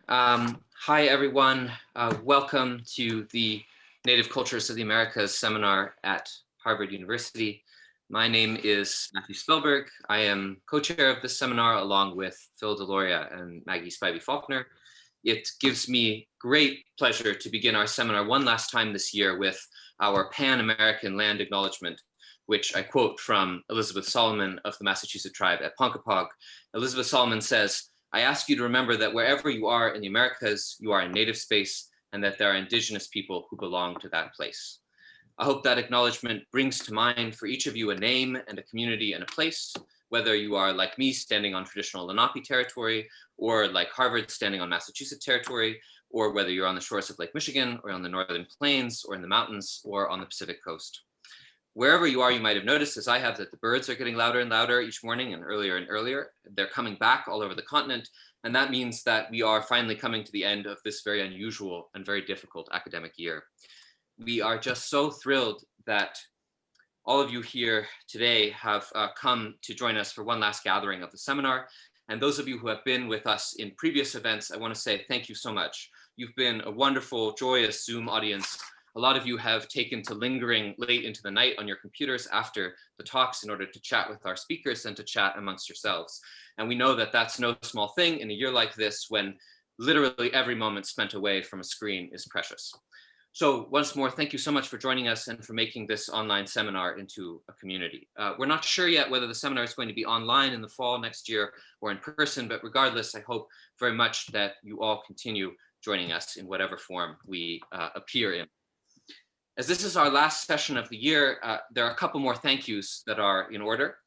Hi, everyone. Welcome to the Native Cultures of the Americas seminar at Harvard University. My name is Matthew Spellberg. I am co-chair of this seminar along with Phil Deloria and Maggie Spivey-Faulkner. It gives me great pleasure to begin our seminar one last time this year with our Pan-American Land Acknowledgement, which I quote from Elizabeth Solomon of the Massachusetts tribe at Ponkapog. Elizabeth Solomon says, "I ask you to remember that wherever you are in the Americas, you are in native space and that there are indigenous people who belong to that place." I hope that acknowledgement brings to mind for each of you a name and a community and a place, whether you are like me standing on traditional Lenape territory, or like Harvard standing on Massachusetts territory, or whether you're on the shores of Lake Michigan or on the Northern Plains or in the mountains or on the Pacific coast. Wherever you are, you might have noticed, as I have, that the birds are getting louder and louder each morning and earlier. They're coming back all over the continent. And that means that we are finally coming to the end of this very unusual and very difficult academic year. We are just so thrilled that all of you here today have come to join us for one last gathering of the seminar. And those of you who have been with us in previous events, I want to say thank you so much. You've been a wonderful, joyous Zoom audience. A lot of you have taken to lingering late into the night on your computers after the talks in order to chat with our speakers and to chat amongst yourselves. And we know that that's no small thing in a year like this when literally every moment spent away from a screen is precious. So once more, thank you so much for joining us and for making this online seminar into a community. We're not sure yet whether the seminar is going to be online in the fall next year or in person, but regardless, I hope very much that you all continue joining us in whatever form we appear in. As this is our last session of the year, there are a couple more thank yous that are in order.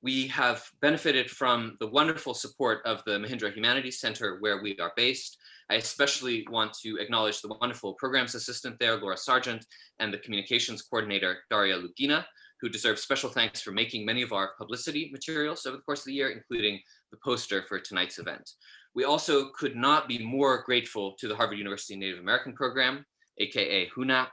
We have benefited from the wonderful support of the Mahindra Humanities Center where we are based. I especially want to acknowledge the wonderful programs assistant there, Laura Sargent, and the communications coordinator, Daria Lugina, who deserve special thanks for making many of our publicity materials over the course of the year, including the poster for tonight's event. We also could not be more grateful to the Harvard University Native American Program, aka HUNAP.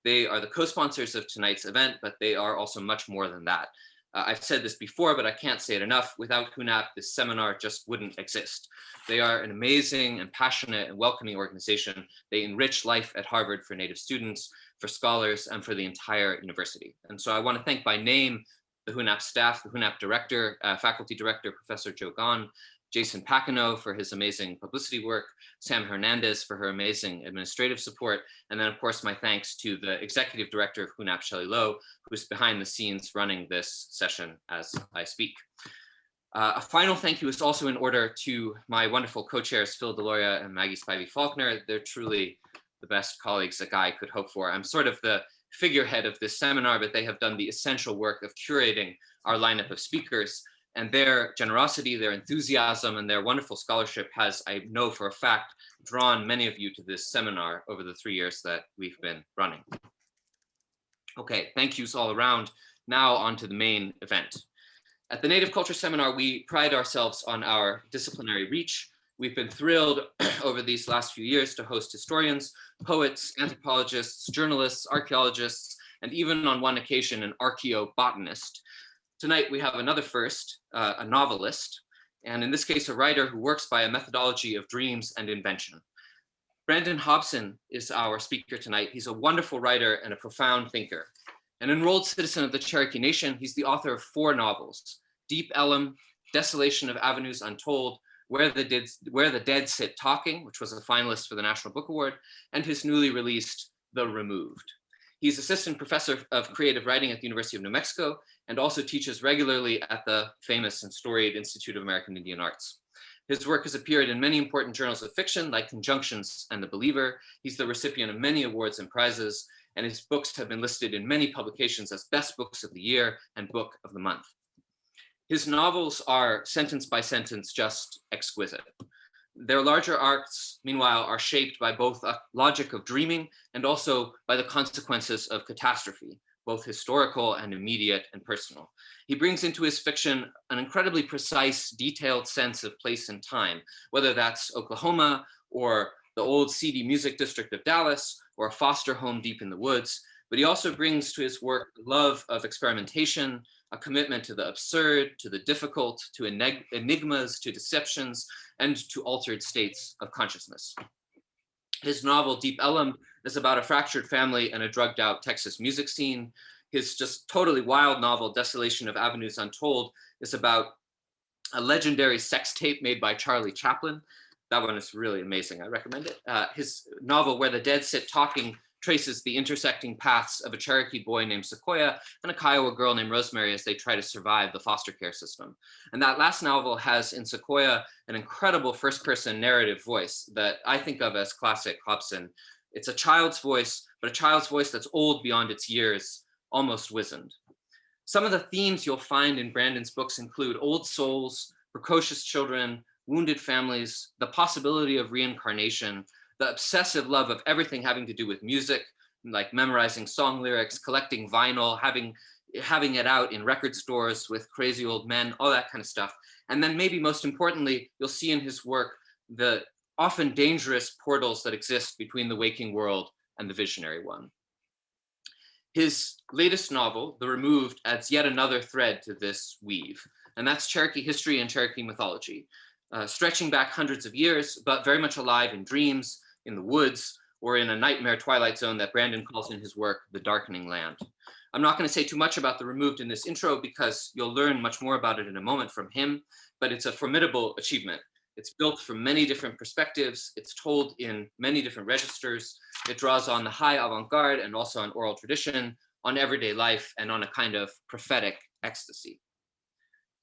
They are the co-sponsors of tonight's event, but they are also much more than that. I've said this before, but I can't say it enough. Without HUNAP, this seminar just wouldn't exist. They are an amazing and passionate and welcoming organization. They enrich life at Harvard for Native students, for scholars, and for the entire university. And so I want to thank by name the HUNAP staff, the HUNAP director, faculty director, Professor Joe Gahn, Jason Pacino for his amazing publicity work, Sam Hernandez for her amazing administrative support, and then of course my thanks to the executive director of HUNAP, Shelley Lowe, who's behind the scenes running this session as I speak. A final thank you is also in order to my wonderful co-chairs, Phil Deloria and Maggie Spivey-Faulkner. They're truly the best colleagues a guy could hope for. I'm sort of the figurehead of this seminar, but they have done the essential work of curating our lineup of speakers. And their generosity, their enthusiasm, and their wonderful scholarship has, I know for a fact, drawn many of you to this seminar over the 3 years that we've been running. Okay, thank yous all around. Now on to the main event. At the Native Culture Seminar, we pride ourselves on our disciplinary reach. We've been thrilled over these last few years to host historians, poets, anthropologists, journalists, archaeologists, and even on one occasion, an archaeobotanist. Tonight, we have another first, a novelist, and in this case, a writer who works by a methodology of dreams and invention. Brandon Hobson is our speaker tonight. He's a wonderful writer and a profound thinker. An enrolled citizen of the Cherokee Nation, he's the author of 4 novels, Deep Ellum, Desolation of Avenues Untold, Where the Dead Sit Talking, which was a finalist for the National Book Award, and his newly released The Removed. He's assistant professor of creative writing at the University of New Mexico and also teaches regularly at the famous and storied Institute of American Indian Arts. His work has appeared in many important journals of fiction like Conjunctions and The Believer. He's the recipient of many awards and prizes, and his books have been listed in many publications as Best Books of the Year and Book of the Month. His novels are sentence by sentence just exquisite. Their larger arcs, meanwhile, are shaped by both a logic of dreaming and also by the consequences of catastrophe, both historical and immediate and personal. He brings into his fiction an incredibly precise, detailed sense of place and time, whether that's Oklahoma or the old seedy music district of Dallas or a foster home deep in the woods. But he also brings to his work love of experimentation, a commitment to the absurd, to the difficult, to enigmas, to deceptions, and to altered states of consciousness. His novel, Deep Ellum, is about a fractured family and a drugged out Texas music scene. His just totally wild novel, Desolation of Avenues Untold, is about a legendary sex tape made by Charlie Chaplin. That one is really amazing. I recommend it. His novel, Where the Dead Sit Talking, traces the intersecting paths of a Cherokee boy named Sequoia and a Kiowa girl named Rosemary as they try to survive the foster care system. And that last novel has in Sequoia an incredible first-person narrative voice that I think of as classic Hobson. It's a child's voice, but a child's voice that's old beyond its years, almost wizened. Some of the themes you'll find in Brandon's books include old souls, precocious children, wounded families, the possibility of reincarnation, the obsessive love of everything having to do with music, like memorizing song lyrics, collecting vinyl, having it out in record stores with crazy old men, all that kind of stuff. And then maybe most importantly, you'll see in his work the often dangerous portals that exist between the waking world and the visionary one. His latest novel, The Removed, adds yet another thread to this weave, and that's Cherokee history and Cherokee mythology, stretching back hundreds of years, but very much alive in dreams, in the woods, or in a nightmare twilight zone that Brandon calls in his work, The Darkening Land. I'm not going to say too much about The Removed in this intro because you'll learn much more about it in a moment from him, but it's a formidable achievement. It's built from many different perspectives. It's told in many different registers. It draws on the high avant-garde and also on oral tradition, on everyday life, and on a kind of prophetic ecstasy.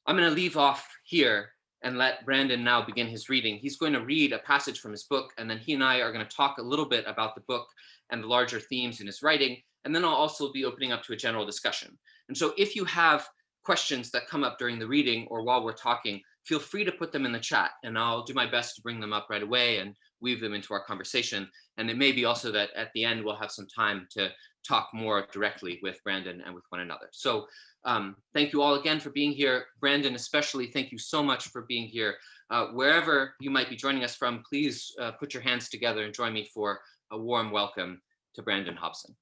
I'm going to leave off here and let Brandon now begin his reading. He's going to read a passage from his book, and then he and I are going to talk a little bit about the book and the larger themes in his writing, and then I'll also be opening up to a general discussion. And so if you have questions that come up during the reading or while we're talking, feel free to put them in the chat, and I'll do my best to bring them up right away and weave them into our conversation. And it may be also that at the end, we'll have some time to talk more directly with Brandon and with one another. So thank you all again for being here. Brandon, especially, thank you so much for being here. Wherever you might be joining us from, please put your hands together and join me for a warm welcome to Brandon Hobson.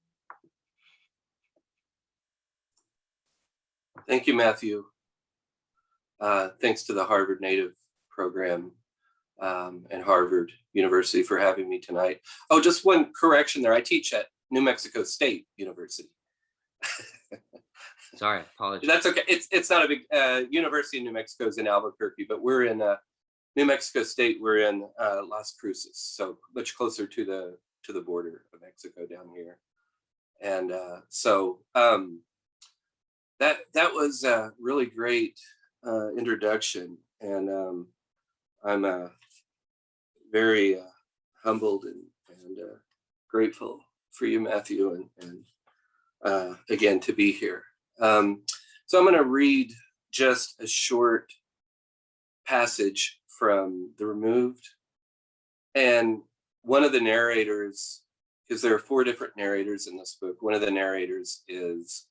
Thank you, Matthew. Thanks to the Harvard Native Program and Harvard University for having me tonight. Oh, just one correction there. I teach at New Mexico State University. Sorry, apologies. That's okay. It's not a big university in New Mexico is in Albuquerque, but we're in New Mexico State. We're in Las Cruces, so much closer to the border of Mexico down here. And that was a really great introduction, and I'm very humbled and grateful for you, Matthew, and again to be here. So I'm going to read just a short passage from The Removed, and one of the narrators, because there are 4 different narrators in this book, one of the narrators is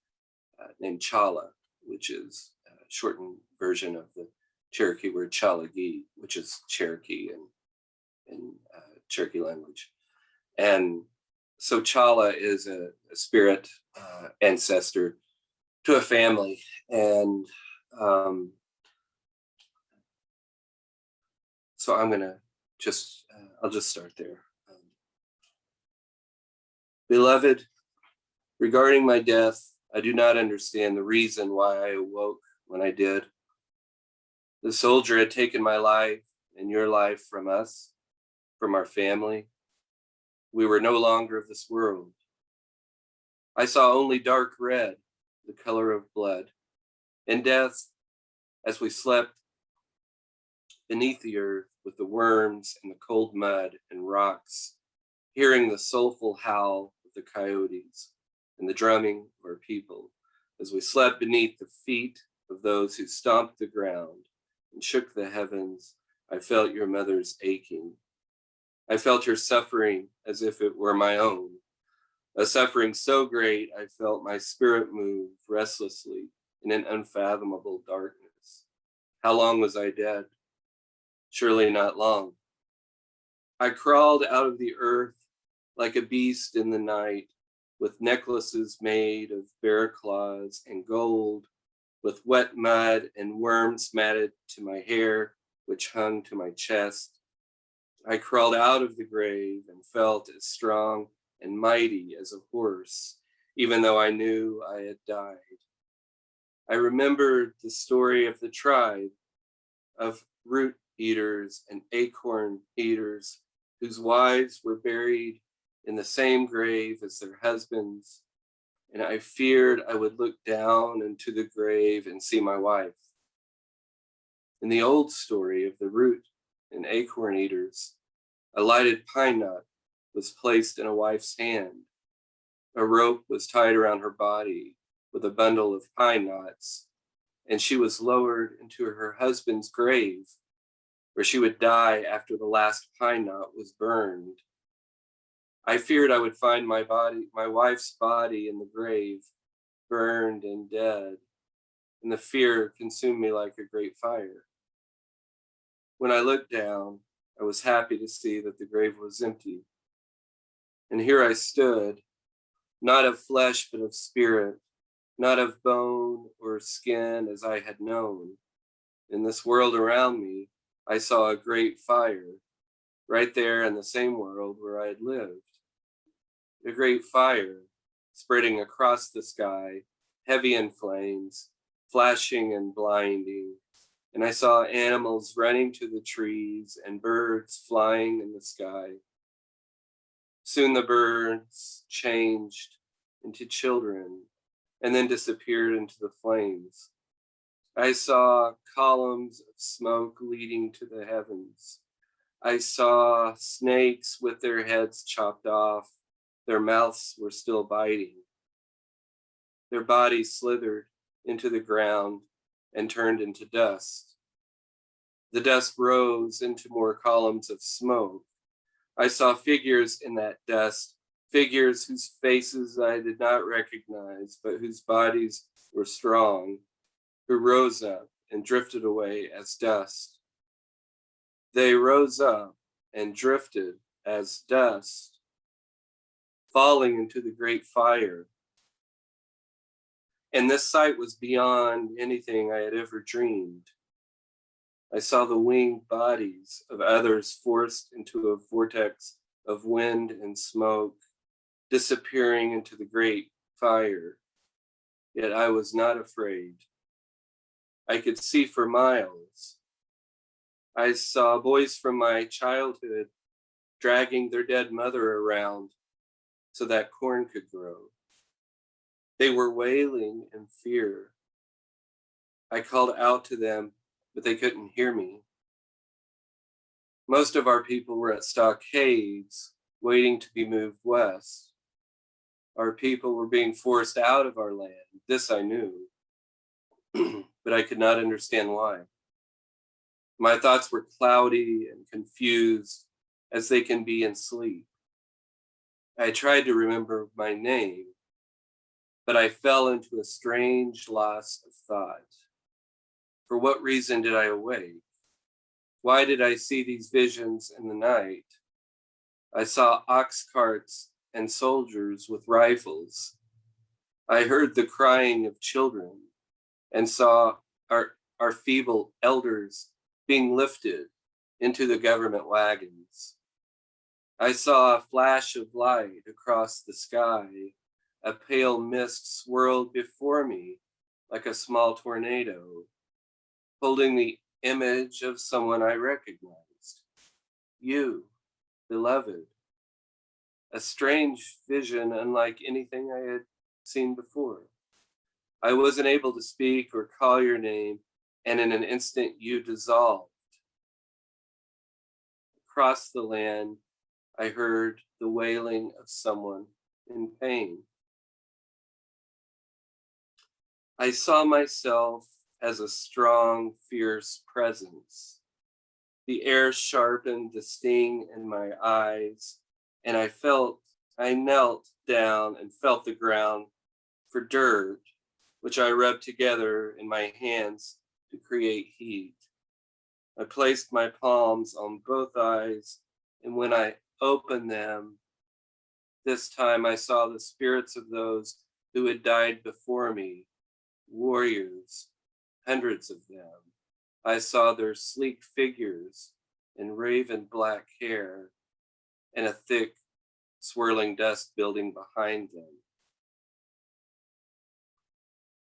named Chala, which is a shortened version of the Cherokee word Chalagi, which is Cherokee in Cherokee language. And so Chala is a spirit ancestor to a family. And so I'm gonna I'll just start there. Beloved, regarding my death, I do not understand the reason why I awoke when I did. The soldier had taken my life and your life from us, from our family. We were no longer of this world. I saw only dark red, the color of blood. In death, as we slept beneath the earth with the worms and the cold mud and rocks, hearing the soulful howl of the coyotes and the drumming of our people, as we slept beneath the feet of those who stomped the ground and shook the heavens, I felt your mother's aching. I felt her suffering as if it were my own, a suffering so great I felt my spirit move restlessly in an unfathomable darkness. How long was I dead? Surely not long. I crawled out of the earth like a beast in the night, with necklaces made of bear claws and gold with wet mud and worms matted to my hair, which hung to my chest. I crawled out of the grave and felt as strong and mighty as a horse, even though I knew I had died. I remembered the story of the tribe of root eaters and acorn eaters whose wives were buried in the same grave as their husbands, and I feared I would look down into the grave and see my wife. In the old story of the root and acorn eaters, a lighted pine knot was placed in a wife's hand. A rope was tied around her body with a bundle of pine knots, and she was lowered into her husband's grave, where she would die after the last pine knot was burned. I feared I would find my wife's body in the grave, burned and dead, and the fear consumed me like a great fire. When I looked down, I was happy to see that the grave was empty. And here I stood, not of flesh but of spirit, not of bone or skin as I had known. In this world around me, I saw a great fire, right there in the same world where I had lived. A great fire spreading across the sky, heavy in flames, flashing and blinding. And I saw animals running to the trees and birds flying in the sky. Soon the birds changed into children and then disappeared into the flames. I saw columns of smoke leading to the heavens. I saw snakes with their heads chopped off. Their mouths were still biting. Their bodies slithered into the ground and turned into dust. The dust rose into more columns of smoke. I saw figures in that dust, figures whose faces I did not recognize, but whose bodies were strong, who rose up and drifted away as dust. They rose up and drifted as dust, falling into the great fire. And this sight was beyond anything I had ever dreamed. I saw the winged bodies of others forced into a vortex of wind and smoke, disappearing into the great fire. Yet I was not afraid. I could see for miles. I saw boys from my childhood dragging their dead mother around so that corn could grow. They were wailing in fear. I called out to them, but they couldn't hear me. Most of our people were at stockades, waiting to be moved west. Our people were being forced out of our land. This I knew, but I could not understand why. My thoughts were cloudy and confused, as they can be in sleep. I tried to remember my name, but I fell into a strange loss of thought. For what reason did I awake? Why did I see these visions in the night? I saw ox carts and soldiers with rifles. I heard the crying of children and saw our feeble elders being lifted into the government wagons. I saw a flash of light across the sky. A pale mist swirled before me like a small tornado, holding the image of someone I recognized. You, beloved. A strange vision unlike anything I had seen before. I wasn't able to speak or call your name, and in an instant you dissolved. Across the land, I heard the wailing of someone in pain. I saw myself as a strong, fierce presence. The air sharpened the sting in my eyes, and I knelt down and felt the ground for dirt, which I rubbed together in my hands to create heat. I placed my palms on both eyes, and when I opened them, this time I saw the spirits of those who had died before me, warriors hundreds of them. I saw their sleek figures and raven black hair and a thick, swirling dust building behind them.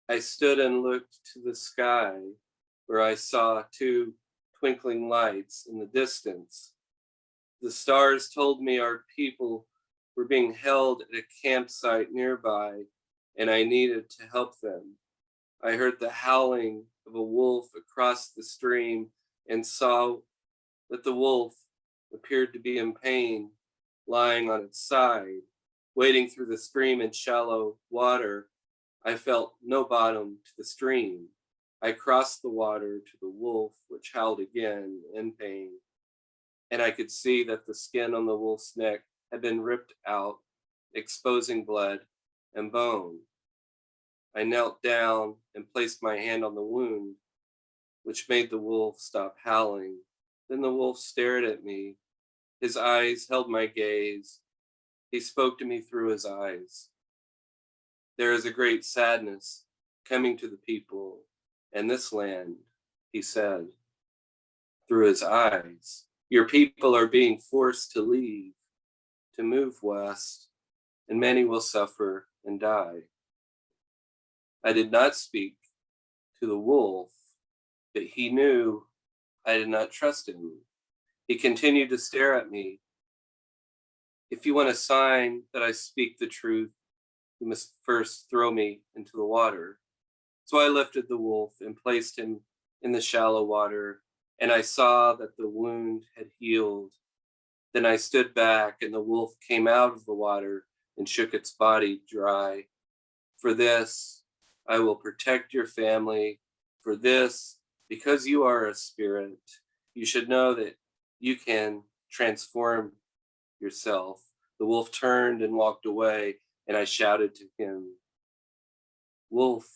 I stood and looked to the sky, where I saw two twinkling lights in the distance. The stars told me our people were being held at a campsite nearby, and I needed to help them. I heard the howling of a wolf across the stream and saw that the wolf appeared to be in pain, lying on its side. Wading through the stream in shallow water, I felt no bottom to the stream. I crossed the water to the wolf, which howled again in pain, and I could see that the skin on the wolf's neck had been ripped out, exposing blood and bone. I knelt down and placed my hand on the wound, which made the wolf stop howling. Then the wolf stared at me. His eyes held my gaze. He spoke to me through his eyes. There is a great sadness coming to the people and this land, he said, through his eyes. Your people are being forced to leave, to move west, and many will suffer and die. I did not speak to the wolf, but he knew I did not trust him. He continued to stare at me. If you want a sign that I speak the truth, you must first throw me into the water. So I lifted the wolf and placed him in the shallow water, and I saw that the wound had healed. Then I stood back, and the wolf came out of the water and shook its body dry. For this, I will protect your family. For this, because you are a spirit, you should know that you can transform yourself. The wolf turned and walked away, and I shouted to him, Wolf,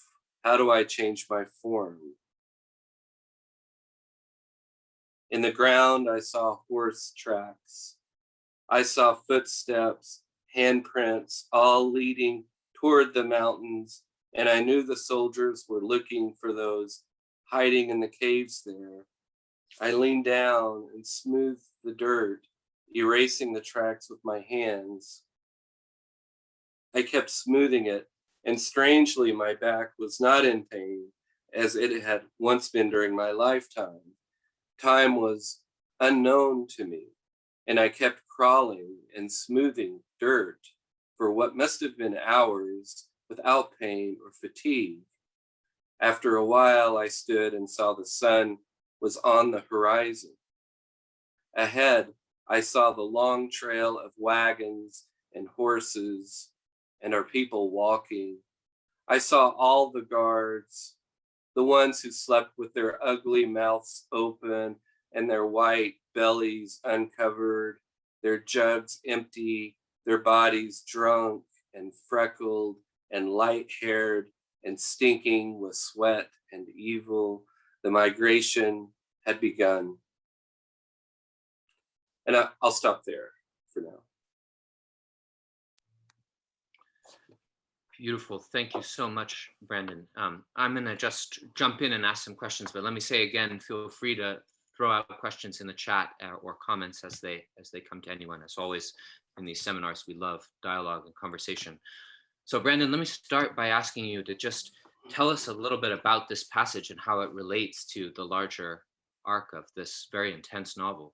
how do I change my form? In the ground, I saw horse tracks. I saw footsteps, handprints, all leading toward the mountains, and I knew the soldiers were looking for those hiding in the caves there. I leaned down and smoothed the dirt, erasing the tracks with my hands. I kept smoothing it, and strangely, my back was not in pain, as it had once been during my lifetime. Time was unknown to me, and I kept crawling and smoothing dirt for what must have been hours without pain or fatigue. After a while, I stood and saw the sun was on the horizon. Ahead, I saw the long trail of wagons and horses and our people walking. I saw all the guards, the ones who slept with their ugly mouths open and their white bellies uncovered, their jugs empty, their bodies drunk and freckled and light-haired and stinking with sweat and evil. The migration had begun. And I'll stop there for now. Beautiful. Thank you so much, Brandon. I'm going to just jump in and ask some questions, but let me say again, feel free to throw out questions in the chat or comments as they come to anyone. As always, in these seminars, we love dialogue and conversation. So Brandon, let me start by asking you to just tell us a little bit about this passage and how it relates to the larger arc of this very intense novel.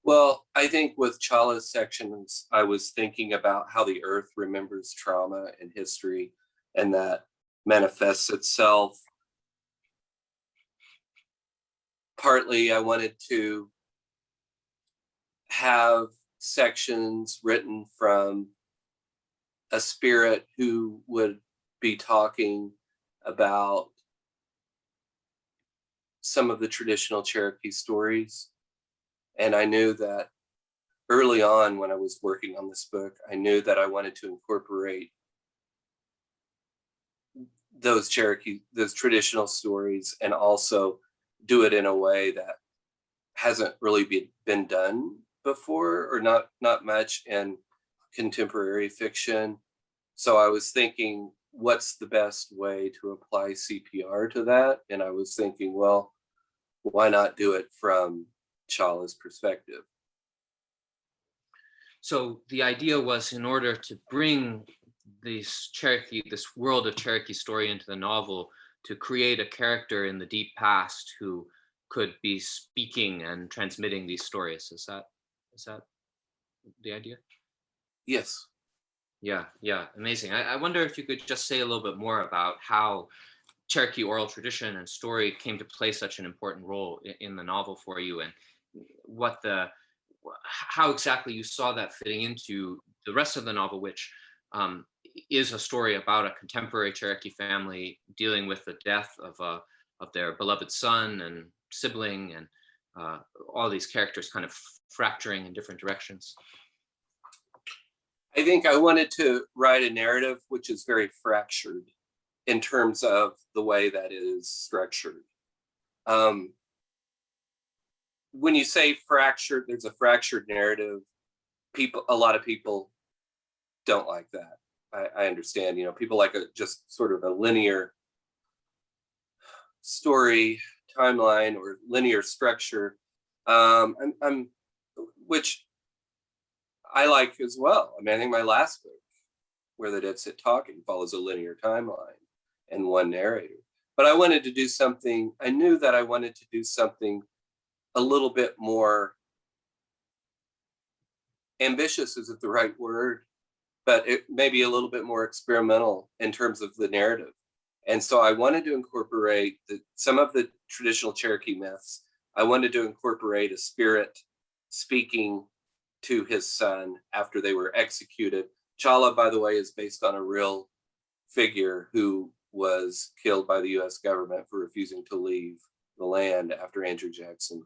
Well, I think with Chala's sections, I was thinking about how the earth remembers trauma and history, and that manifests itself. Partly, I wanted to have sections written from a spirit who would be talking about some of the traditional Cherokee stories. And I knew that early on when I was working on this book, I knew that I wanted to incorporate those traditional stories, and also do it in a way that hasn't really been done before, or not much in contemporary fiction. So I was thinking what's the best way to apply CPR to that? And I was thinking, well, why not do it from Chala's perspective? So the idea was, in order to bring this world of Cherokee story into the novel, to create a character in the deep past who could be speaking and transmitting these stories. Is that the idea? Yes. Yeah, yeah, amazing. I wonder if you could just say a little bit more about how Cherokee oral tradition and story came to play such an important role in the novel for you, and what the how exactly you saw that fitting into the rest of the novel, which um, is a story about a contemporary Cherokee family dealing with the death of their beloved son and sibling, and all these characters kind of fracturing in different directions. I think I wanted to write a narrative which is very fractured in terms of the way that it is structured. When you say fractured, there's a fractured narrative. A lot of people don't like that. I understand, people like just sort of a linear story timeline or linear structure, which I like as well. I mean, I think my last book, Where the Dead Sit Talking, follows a linear timeline and one narrator. But I wanted to do something, I knew that I wanted to do something a little bit more ambitious, isn't the right word, but it may be a little bit more experimental in terms of the narrative. And so I wanted to incorporate some of the traditional Cherokee myths. I wanted to incorporate a spirit speaking to his son after they were executed. Chala, by the way, is based on a real figure who was killed by the US government for refusing to leave the land after Andrew Jackson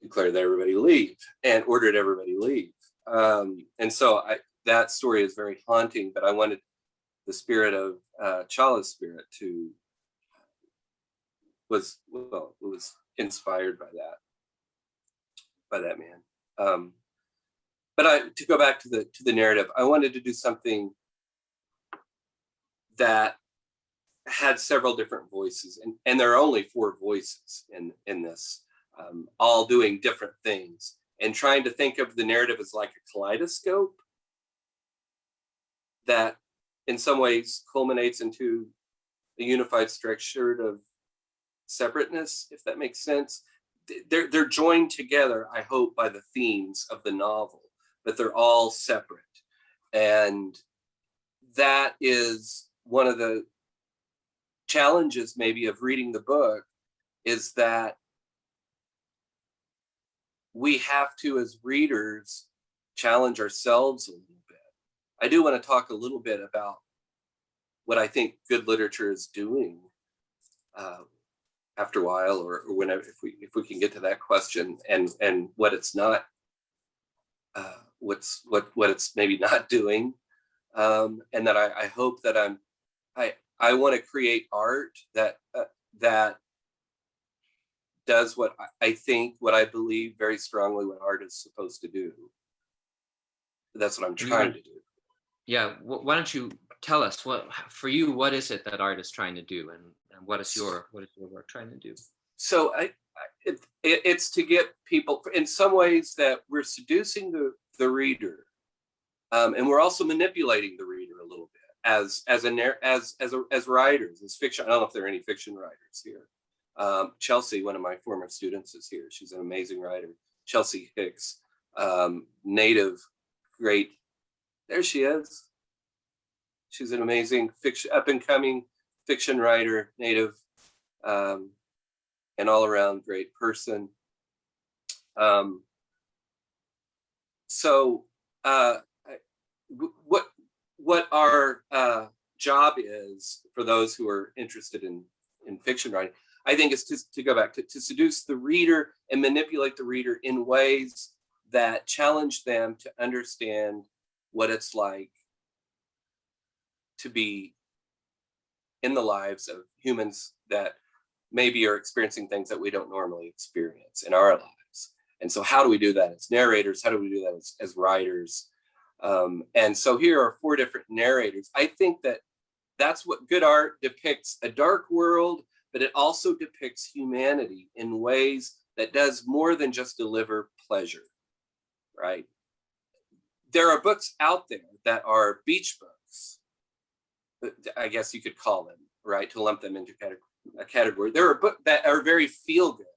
declared that everybody leave and ordered everybody leave. And so that story is very haunting, but I wanted the spirit of Chala's spirit was inspired by that man. But to go back to the narrative, I wanted to do something that had several different voices, and there are only 4 voices in this, all doing different things, and trying to think of the narrative as like a kaleidoscope that in some ways culminates into a unified structure of separateness, if that makes sense. They're joined together, I hope, by the themes of the novel, but they're all separate. And that is one of the challenges maybe of reading the book, is that we have to, as readers, challenge ourselves a little bit. I do want to talk a little bit about what I think good literature is doing after a while, or whenever, if we can get to that question, and what it's not, what it's maybe not doing, and that I hope that I want to create art that does what I believe very strongly what art is supposed to do. That's what I'm trying to do. Yeah, why don't you tell us, for you, what is it that art is trying to do, and what is your work trying to do? So it's to get people, in some ways, that we're seducing the reader, and we're also manipulating the reader a little bit as writers, as fiction. I don't know if there are any fiction writers here. Chelsea, one of my former students, is here. She's an amazing writer. Chelsea Hicks, native, great. There she is. She's an amazing up and coming fiction writer, native, and all around great person. So what our job is, for those who are interested in fiction writing, I think, is to go back to seduce the reader and manipulate the reader in ways that challenge them to understand what it's like to be in the lives of humans that maybe are experiencing things that we don't normally experience in our lives. And so how do we do that as narrators? How do we do that as writers? And so here are 4 different narrators. I think that that's what good art depicts: a dark world, but it also depicts humanity in ways that does more than just deliver pleasure, right? There are books out there that are beach books, I guess you could call them, right, to lump them into a category. There are books that are very feel-good,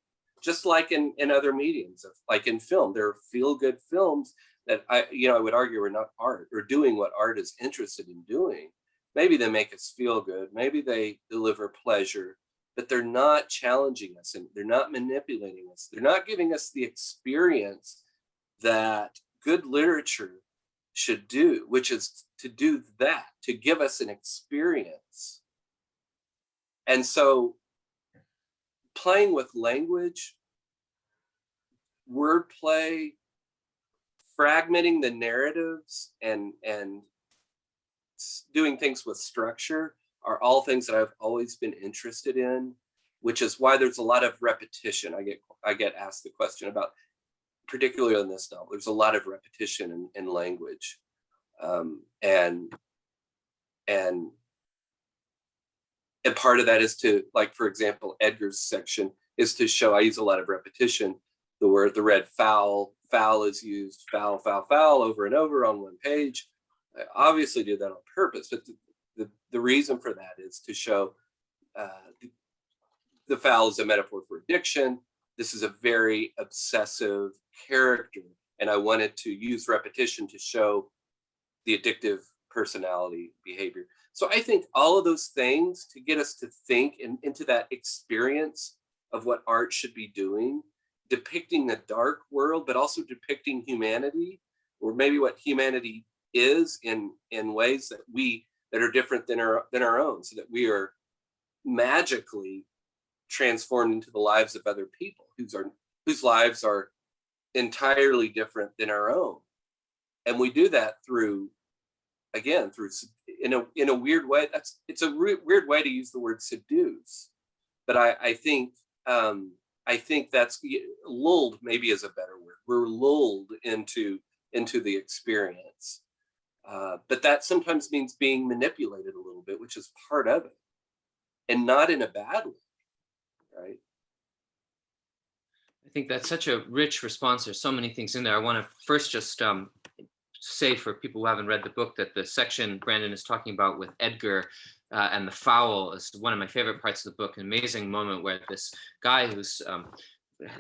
just like in other mediums, like in film. There are feel-good films that I would argue are not art, or doing what art is interested in doing. Maybe they make us feel good, maybe they deliver pleasure, but they're not challenging us, and they're not manipulating us. They're not giving us the experience that good literature should do, which is to do that, to give us an experience. And so playing with language, wordplay, fragmenting the narratives, and doing things with structure are all things that I've always been interested in, which is why there's a lot of repetition. I get asked the question about, particularly on this novel, there's a lot of repetition in language. And part of that is to, like, for example, Edgar's section is to show, I use a lot of repetition. The red foul is used, foul over and over on one page. I obviously do that on purpose, but the reason for that is to show the foul is a metaphor for addiction. This is a very obsessive character, and I wanted to use repetition to show the addictive personality behavior. So I think all of those things to get us to think into that experience of what art should be doing, depicting the dark world, but also depicting humanity, or maybe what humanity is in ways that are different than our own, so that we are magically transformed into the lives of other people whose lives are entirely different than our own. And we do that through in a weird way. It's a weird way to use the word seduce, but I think that's lulled, maybe is a better word. We're lulled into the experience, but that sometimes means being manipulated a little bit, which is part of it, and not in a bad way, right? I think that's such a rich response. There's so many things in there. I want to first just say, for people who haven't read the book, that the section Brandon is talking about with Edgar and the foul is one of my favorite parts of the book. An amazing moment where this guy who's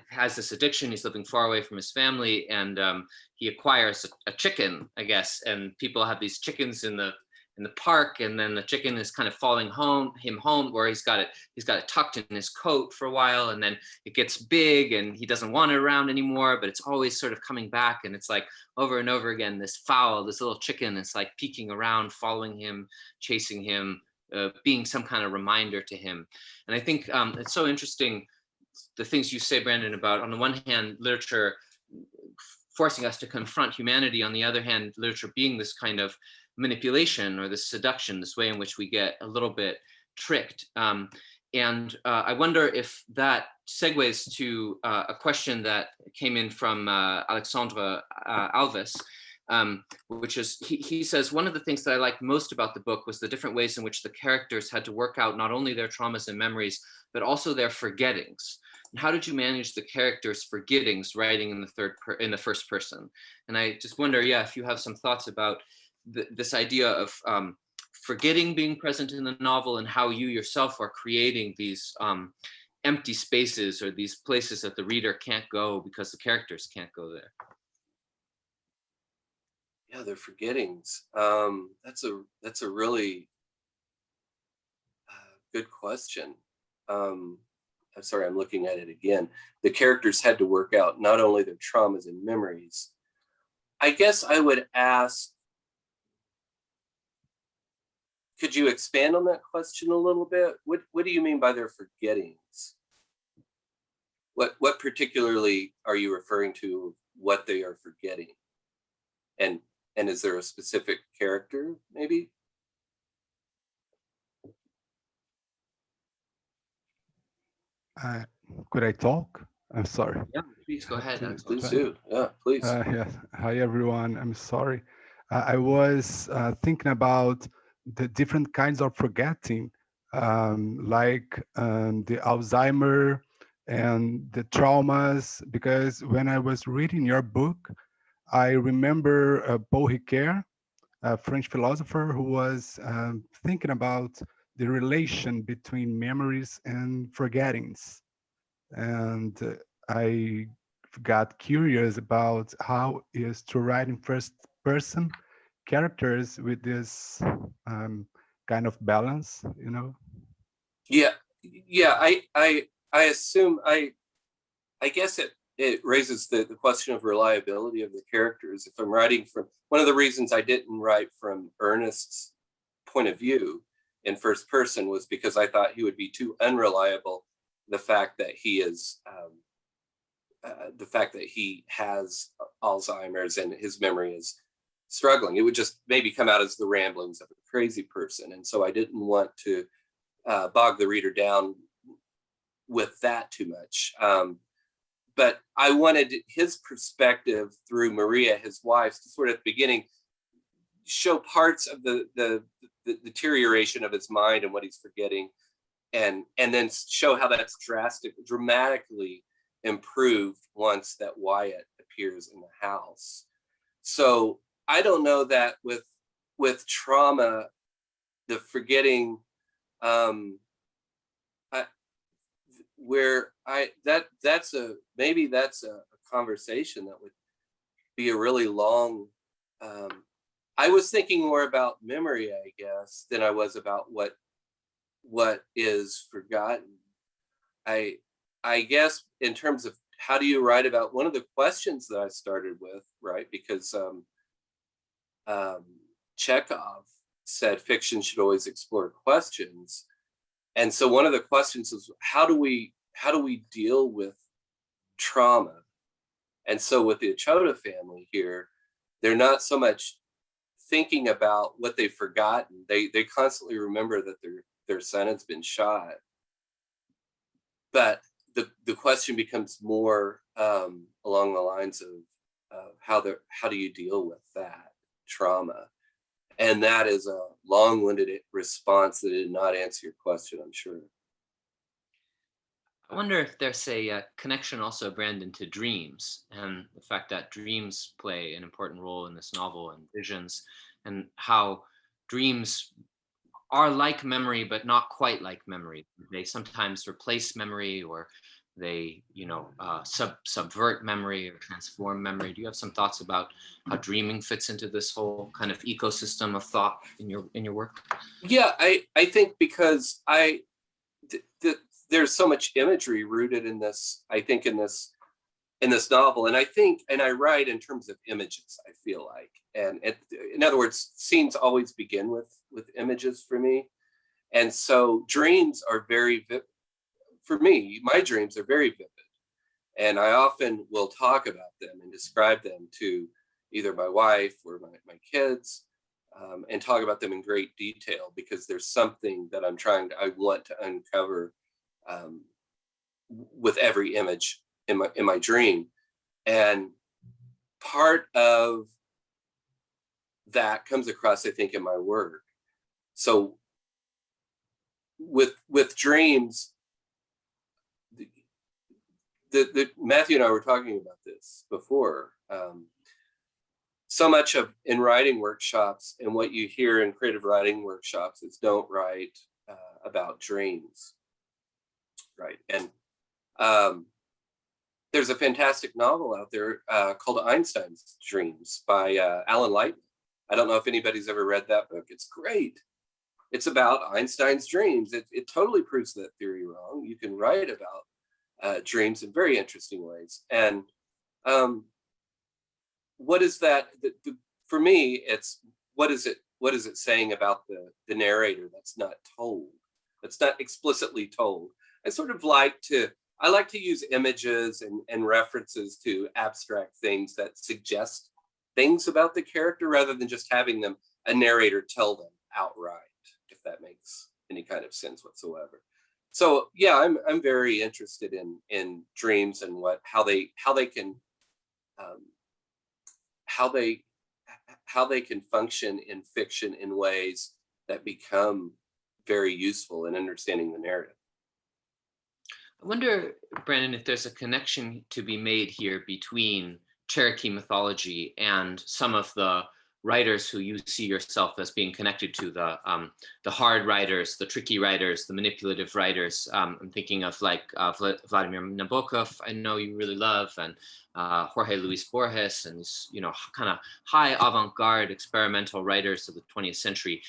has this addiction, he's living far away from his family, and he acquires a chicken, I guess, and people have these chickens in the park, and then the chicken is kind of following him home, where he's got it tucked in his coat for a while, and then it gets big and he doesn't want it around anymore, but it's always sort of coming back, and it's like over and over again, this little chicken is like peeking around, following him, chasing him, being some kind of reminder to him. And I think it's so interesting, the things you say, Brandon, about, on the one hand, literature forcing us to confront humanity, on the other hand, literature being this kind of manipulation or this seduction, this way in which we get a little bit tricked. And I wonder if that segues to a question that came in from Alexandre Alves, which is, he says, one of the things that I liked most about the book was the different ways in which the characters had to work out not only their traumas and memories, but also their forgettings. And how did you manage the characters' forgettings writing in the first person? And I just wonder, if you have some thoughts about this idea of forgetting being present in the novel, and how you yourself are creating these empty spaces, or these places that the reader can't go because the characters can't go there. Yeah, they're forgettings. That's a really good question. I'm sorry, I'm looking at it again. The characters had to work out not only their traumas and memories. I guess I would ask, could you expand on that question a little bit? What do you mean by their forgettings? What particularly are you referring to, what they are forgetting? And is there a specific character, maybe? Could I talk? I'm sorry. Yeah, please go ahead. Please do. Yeah, please. Yes. Hi, everyone. I'm sorry. I was thinking about the different kinds of forgetting, like the Alzheimer and the traumas, because when I was reading your book, I remember Paul Ricoeur, a French philosopher who was thinking about the relation between memories and forgettings. And I got curious about how is to write in first person characters with this kind of balance, you know? Yeah, yeah. I assume I guess it raises the question of reliability of the characters. If I'm writing from one of the reasons I didn't write from Ernest's point of view in first person was because I thought he would be too unreliable. The fact that he is the fact that he has Alzheimer's and his memory is struggling, it would just maybe come out as the ramblings of a crazy person. And so I didn't want to bog the reader down with that too much. But I wanted his perspective through Maria, his wife, to sort of at the beginning show parts of the deterioration of his mind and what he's forgetting, and then show how that's dramatically improved once that Wyatt appears in the house. So I don't know that with trauma, the forgetting, that's a conversation that would be a really long. I was thinking more about memory, I guess, than I was about what is forgotten. I guess in terms of how do you write about, one of the questions that I started with, right? Because Chekhov said fiction should always explore questions. And so one of the questions is how do we deal with trauma? And so with the Achota family here, they're not so much thinking about what they've forgotten. They constantly remember that their son has been shot. But the question becomes more along the lines of how do you deal with that trauma? And that is a long-winded response that did not answer your question, I'm sure. I wonder if there's a connection also, Brandon, to dreams and the fact that dreams play an important role in this novel, and visions, and how dreams are like memory, but not quite like memory. They sometimes replace memory, or they, subvert memory or transform memory. Do you have some thoughts about how dreaming fits into this whole kind of ecosystem of thought in your work? Yeah, I think because there's so much imagery rooted in this. I think in this novel, and I write in terms of images. I feel like, and in other words, scenes always begin with images for me, and so dreams are very for me. My dreams are very vivid, and I often will talk about them and describe them to either my wife or my kids, and talk about them in great detail because there's something that I want to uncover with every image in my dream. And part of that comes across, I think, in my work. So with dreams, the Matthew and I were talking about this before. So much of in writing workshops and what you hear in creative writing workshops is don't write about dreams, right? And there's a fantastic novel out there called Einstein's Dreams by Alan Lightman. I don't know if anybody's ever read that book. It's great. It's about Einstein's dreams. It totally proves that theory wrong. You can write about dreams in very interesting ways. And what is that? For me, it's what is it saying about the narrator that's not told, that's not explicitly told? I like to use images and references to abstract things that suggest things about the character rather than just having a narrator tell them outright, if that makes any kind of sense whatsoever. So yeah, I'm very interested in dreams and how they how they can function in fiction in ways that become very useful in understanding the narrative. I wonder, Brandon, if there's a connection to be made here between Cherokee mythology and some of the writers who you see yourself as being connected to, the hard writers, the tricky writers, the manipulative writers. I'm thinking of like Vladimir Nabokov, I know you really love, and Jorge Luis Borges, and kind of high avant-garde experimental writers of the 20th century.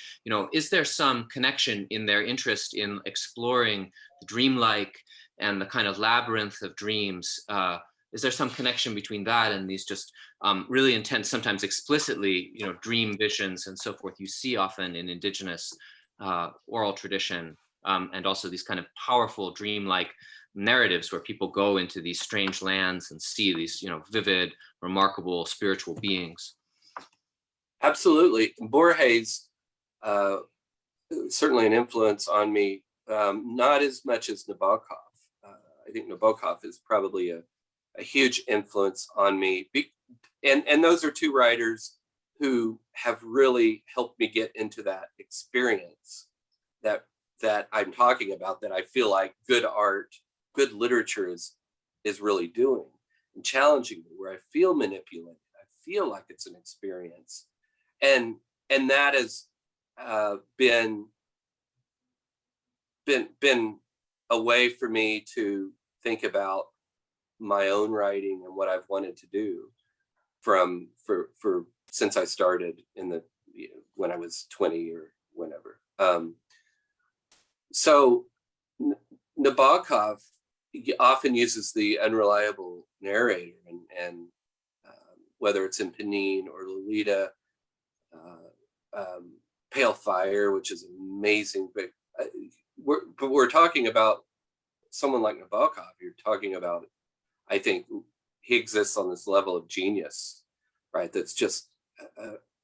Is there some connection in their interest in exploring the dreamlike and the kind of labyrinth of dreams? Is there some connection between that and these just really intense, sometimes explicitly, dream visions and so forth you see often in indigenous oral tradition, and also these kind of powerful dreamlike narratives where people go into these strange lands and see these, vivid, remarkable spiritual beings? Absolutely. Borges, certainly an influence on me, not as much as Nabokov. I think Nabokov is probably a huge influence on me. And those are two writers who have really helped me get into that experience that I'm talking about, that I feel like good art, good literature is really doing, and challenging me, where I feel manipulated. I feel like it's an experience. And that has been a way for me to think about my own writing and what I've wanted to do for since I started when I was 20 or whenever. So Nabokov often uses the unreliable narrator, and whether it's in Panine or Lolita, Pale Fire, which is amazing, but we're talking about someone like Nabokov. You're talking about, I think he exists on this level of genius, right? That's just,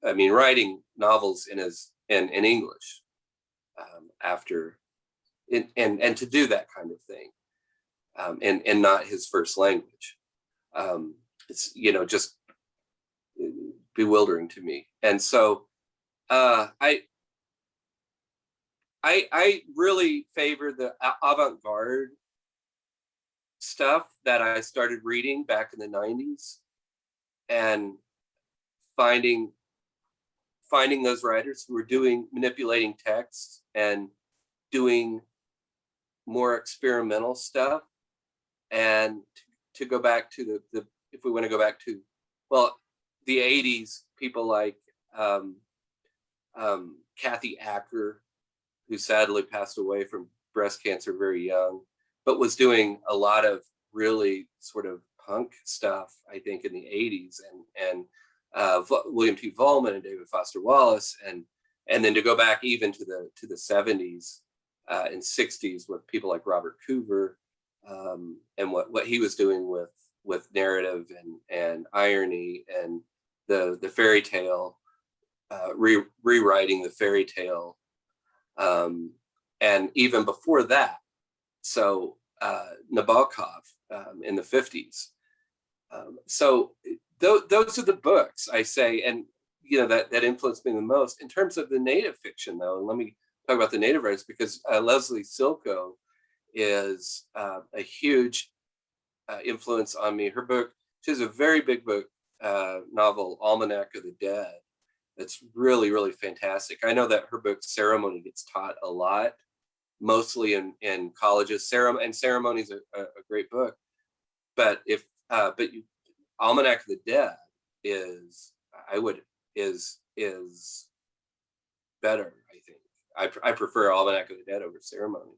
writing novels in English and to do that kind of thing, and not his first language. It's, just bewildering to me. And so I really favor the avant-garde stuff that I started reading back in the 90s, and finding those writers who were manipulating texts and doing more experimental stuff. And to go back to the if we want to go back to, the 80s, people like Kathy Acker, who sadly passed away from breast cancer very young, but was doing a lot of really sort of punk stuff, I think, in the 80s, and William T. Vollmann and David Foster Wallace, and then to go back even to the 70s and 60s with people like Robert Coover, and what he was doing with narrative and irony and the fairy tale, rewriting the fairy tale, and even before that. So Nabokov in the 50s. So those are the books, I say, and that influenced me the most. In terms of the native fiction, though, and let me talk about the native writers, because Leslie Silko is a huge influence on me. Her book, she has a very big book, novel, Almanac of the Dead, that's really, really fantastic. I know that her book Ceremony gets taught a lot, mostly in colleges. Ceremony is a great book, but Almanac of the Dead is better, I think. I prefer Almanac of the Dead over Ceremony.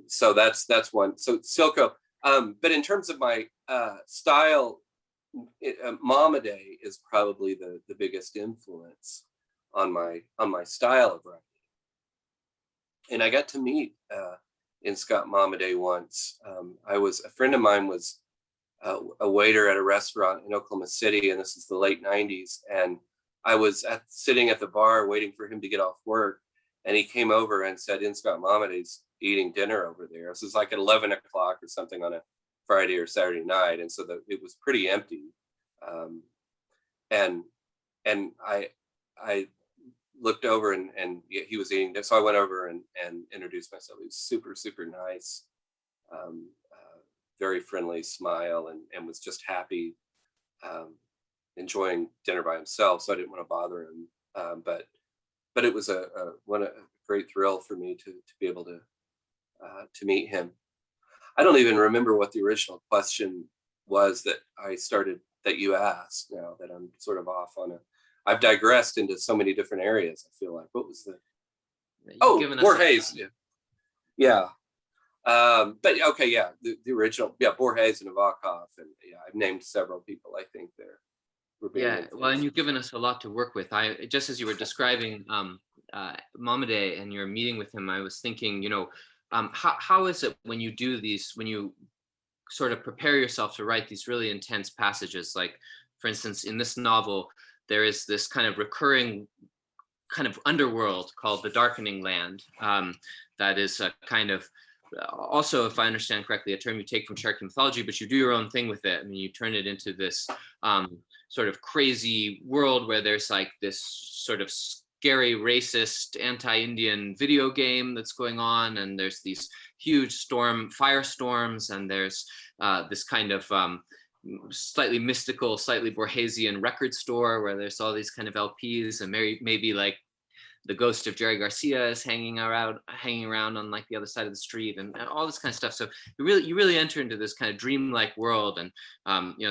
So that's one. So Silko. But in terms of my style, Momaday is probably the biggest influence on my style of writing. And I got to meet in Scott Momaday once. A friend of mine was a waiter at a restaurant in Oklahoma City, and this is the late 90s. And I was sitting at the bar waiting for him to get off work, and he came over and said, "In Scott Momaday's eating dinner over there." This was like at 11 o'clock or something on a Friday or Saturday night, and so it was pretty empty. and I looked over and he was eating. So I went over and introduced myself. He was super, super nice, very friendly smile, and was just happy, enjoying dinner by himself. So I didn't want to bother him. But it was a great thrill for me to be able to meet him. I don't even remember what the original question was that you asked. Now that I'm sort of off on I've digressed into so many different areas. I feel like, what was the? Borges. Yeah. But okay, yeah, the original, yeah, Borges and Nabokov, and yeah, I've named several people. I think there. Yeah, well, and you've given us a lot to work with. Just as you were describing Mamade and your meeting with him, I was thinking, how is it when you do these, when you sort of prepare yourself to write these really intense passages? Like, for instance, in this novel, there is this kind of recurring kind of underworld called the Darkening Land. That is a kind of, also, if I understand correctly, a term you take from Cherokee mythology, but you do your own thing with it. I mean, you turn it into this sort of crazy world where there's like this sort of scary, racist, anti-Indian video game that's going on, and there's these huge firestorms, and there's this kind of slightly mystical, slightly Borgesian record store where there's all these kind of LPs, and maybe like the ghost of Jerry Garcia is hanging around on like the other side of the street, and all this kind of stuff. So you really enter into this kind of dreamlike world, and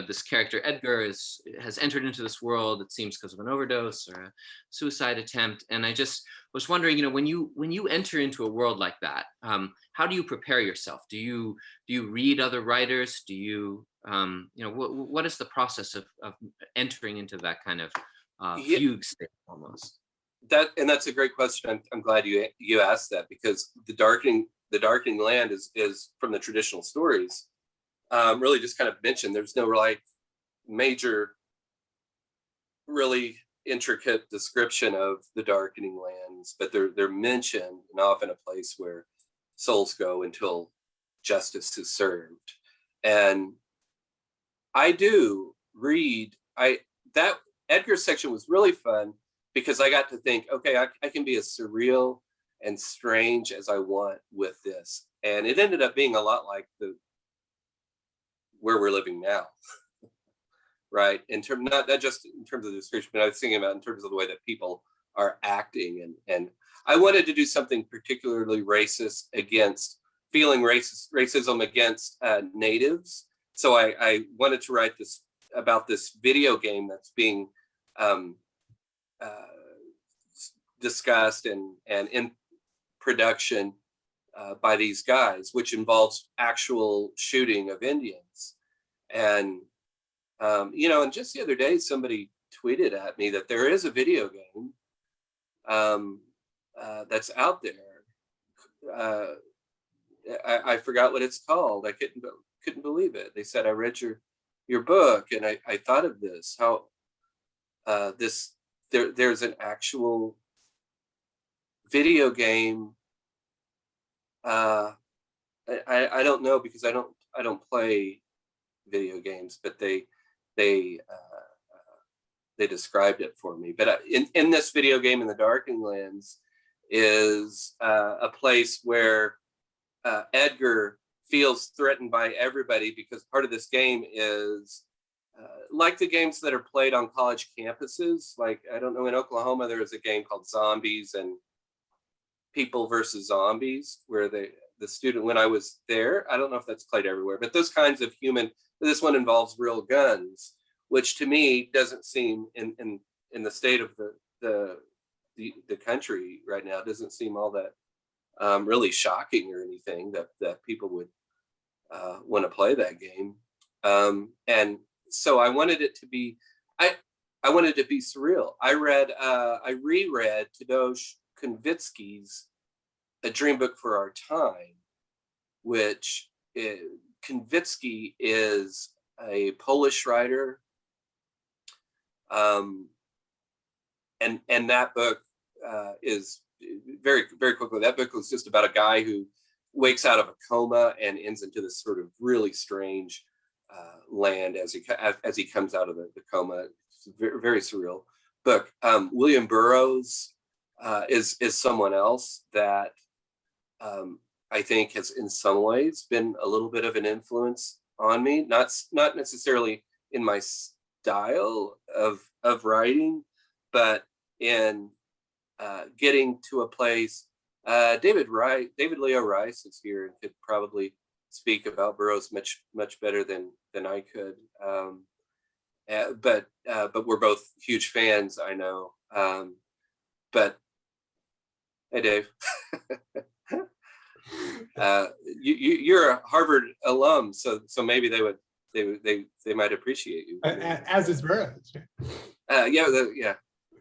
this character Edgar has entered into this world, it seems, because of an overdose or a suicide attempt. And I just was wondering, when you enter into a world like that, how do you prepare yourself? Do you read other writers? Do you what is the process of entering into that kind of fugue state almost? That's a great question. I'm glad you asked that, because the darkening land is from the traditional stories. Really just kind of mentioned, there's no like major, really intricate description of the darkening lands, but they're mentioned, and often a place where souls go until justice is served. And I do read. That Edgar section was really fun, because I got to think, okay, I can be as surreal and strange as I want with this. And it ended up being a lot like where we're living now, right? Not just in terms of the description, but I was thinking about in terms of the way that people are acting. And I wanted to do something particularly racist racism against natives. So I wanted to write about this video game that's being discussed and in production by these guys, which involves actual shooting of Indians. And and just the other day, somebody tweeted at me that there is a video game that's out there. I forgot what it's called. I couldn't believe it. They said, I read your book, and I thought of this, how there's an actual video game. I don't know, because I don't play video games, but they described it for me. But in this video game, in the Darkening Lands, is a place where Edgar feels threatened by everybody, because part of this game is like the games that are played on college campuses. Like, I don't know, in Oklahoma, there is a game called Zombies and People versus Zombies, where the student, when I was there, I don't know if that's played everywhere, but those kinds of this one involves real guns, which to me doesn't seem, in the state of the country right now, doesn't seem all that really shocking or anything that people would want to play that game. And so I wanted it to be, I wanted it to be surreal. I reread Tadeusz Konwicki's A Dream Book for Our Time, which Konwicki is a Polish writer. And that book is very, very quickly, that book was just about a guy who wakes out of a coma and ends into this sort of really strange land as he comes out of the coma. It's very, very surreal. book. William Burroughs is someone else that I think has in some ways been a little bit of an influence on me, not necessarily in my style of writing, but in getting to a place. David Leo Rice is here and could probably speak about Burroughs much better than I could. But we're both huge fans, I know. But hey, Dave. You're a Harvard alum, so maybe they might appreciate you. As is Burroughs.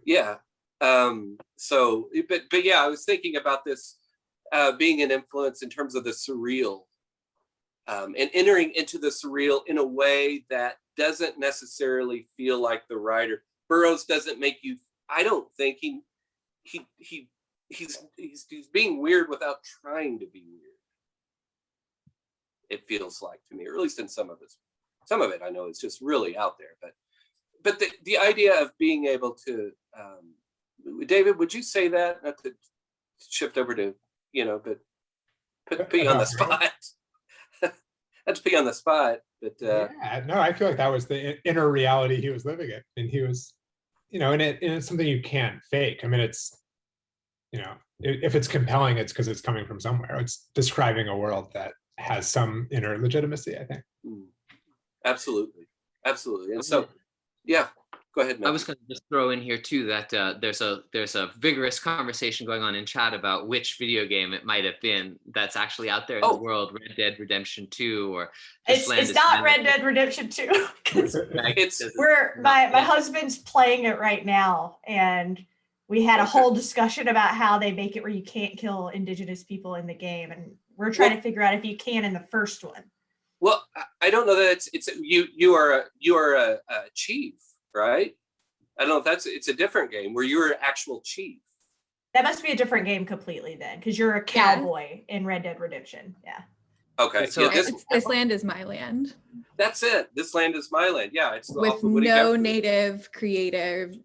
Yeah. So, but yeah, I was thinking about this being an influence in terms of the surreal, and entering into the surreal in a way that doesn't necessarily feel like the writer. Burroughs doesn't make you. I don't think he's being weird without trying to be weird. It feels like to me, or at least in some of it, I know it's just really out there. But the idea of being able to, David, would you say that? Not to shift over to, but put you on the spot. Not to put you on the spot, but no, I feel like that was the inner reality he was living in, and he was, and it's something you can't fake. I mean, it's, if it's compelling, it's because it's coming from somewhere. It's describing a world that has some inner legitimacy, I think. Absolutely. And so, yeah, go ahead, Matt. I was going to just throw in here too that there's a vigorous conversation going on in chat about which video game it might have been that's actually out there in the world, Red Dead Redemption 2 or it's not Red Dead Redemption 2. My husband's playing it right now, and we had a whole discussion about how they make it where you can't kill indigenous people in the game, and we're trying to figure out if you can in the first one. Well, I don't know that it's you are a chief, right? I don't know if it's a different game where you're an actual chief. That must be a different game completely then, because you're a cowboy in Red Dead Redemption. Yeah. Okay. So this land is my land. That's it. This land is my land. Yeah, it's with no native creators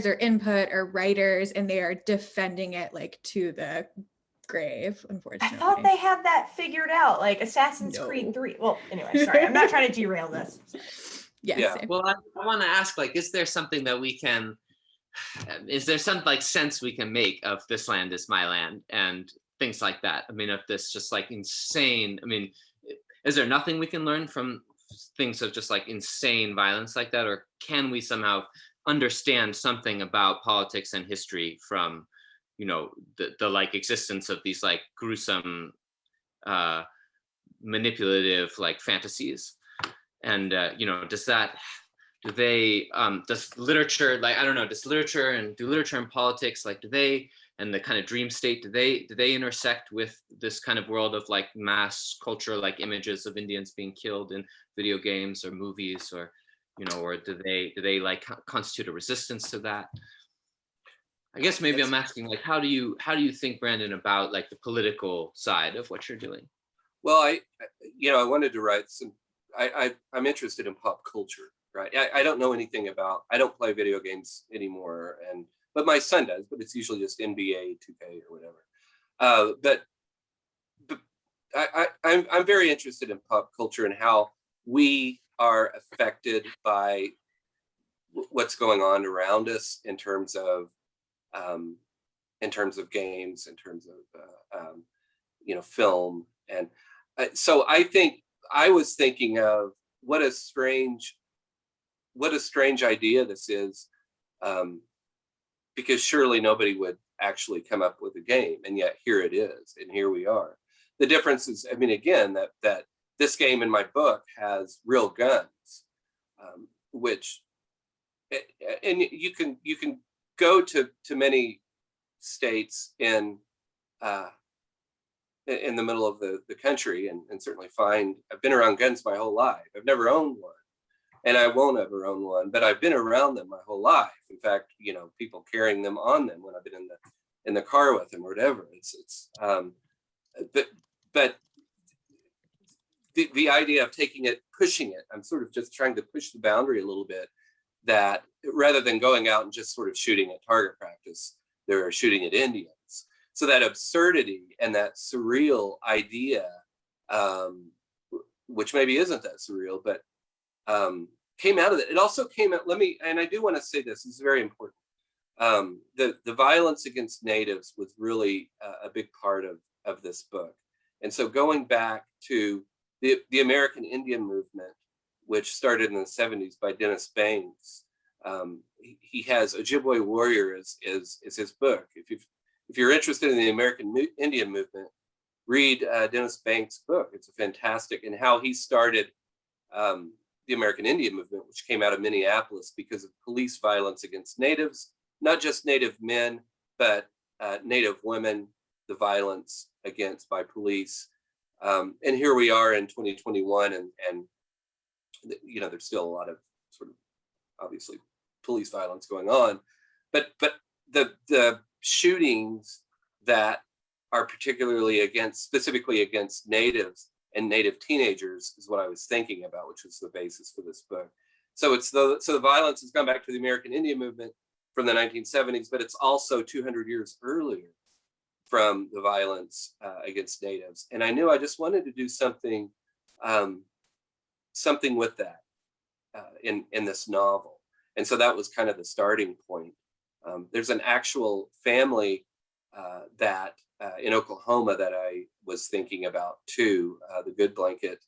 or input or writers, and they are defending it to the grave. Unfortunately, I thought they had that figured out, like Assassin's Creed 3. Well, anyway, sorry, I'm not trying to derail this. Yeah. Well, I want to ask, is there something that we can? Is there some sense we can make of this land is my land and things like that? I mean, if this just insane, I mean, is there nothing we can learn from things of just insane violence like that? Or can we somehow understand something about politics and history from, the existence of these gruesome, manipulative fantasies? And, does literature, does literature and politics, do they, and the kind of dream state, do they intersect with this kind of world of mass culture, images of Indians being killed in video games or movies, or or do they constitute a resistance to that? I guess maybe I'm asking how do you think, Brandon, about the political side of what you're doing? Well, I wanted to write some. I'm interested in pop culture, right? I don't know anything about. I don't play video games anymore, but my son does. But it's usually just NBA 2K or whatever. But I'm very interested in pop culture and how we are affected by what's going on around us in terms of games, in terms of film, and so I think I was thinking of what a strange idea this is, because surely nobody would actually come up with a game, and yet here it is, and here we are. The difference is, I mean, again, that this game in my book has real guns, which, and you can go to many states in the middle of the country and certainly find. I've been around guns my whole life. I've never owned one, and I won't ever own one, but I've been around them my whole life. In fact, people carrying them on them when I've been in the car with them or whatever. But the idea of taking it, pushing it, I'm sort of just trying to push the boundary a little bit, that rather than going out and just sort of shooting at target practice, they're shooting at Indians. So that absurdity and that surreal idea, which maybe isn't that surreal, but came out of it. It also came out, and I do want to say this is very important. The violence against natives was really a big part of this book. And so going back to the American Indian movement, which started in the 70s by Dennis Banks, he has Ojibwe Warrior is his book. If you're interested in the American Indian movement, read Dennis Banks' book. It's a fantastic, and how he started the American Indian movement, which came out of Minneapolis because of police violence against natives, not just Native men, but Native women, the violence against by police. And here we are in 2021, and you know, there's still a lot of sort of obviously police violence going on, but the shootings that are specifically against natives and Native teenagers is what I was thinking about, which was the basis for this book. So the violence has gone back to the American Indian movement from the 1970s, but it's also 200 years earlier from the violence against natives. And I knew I just wanted to do something with that in this novel. And so that was kind of the starting point. There's an actual family that in Oklahoma that I was thinking about too, the Good Blanket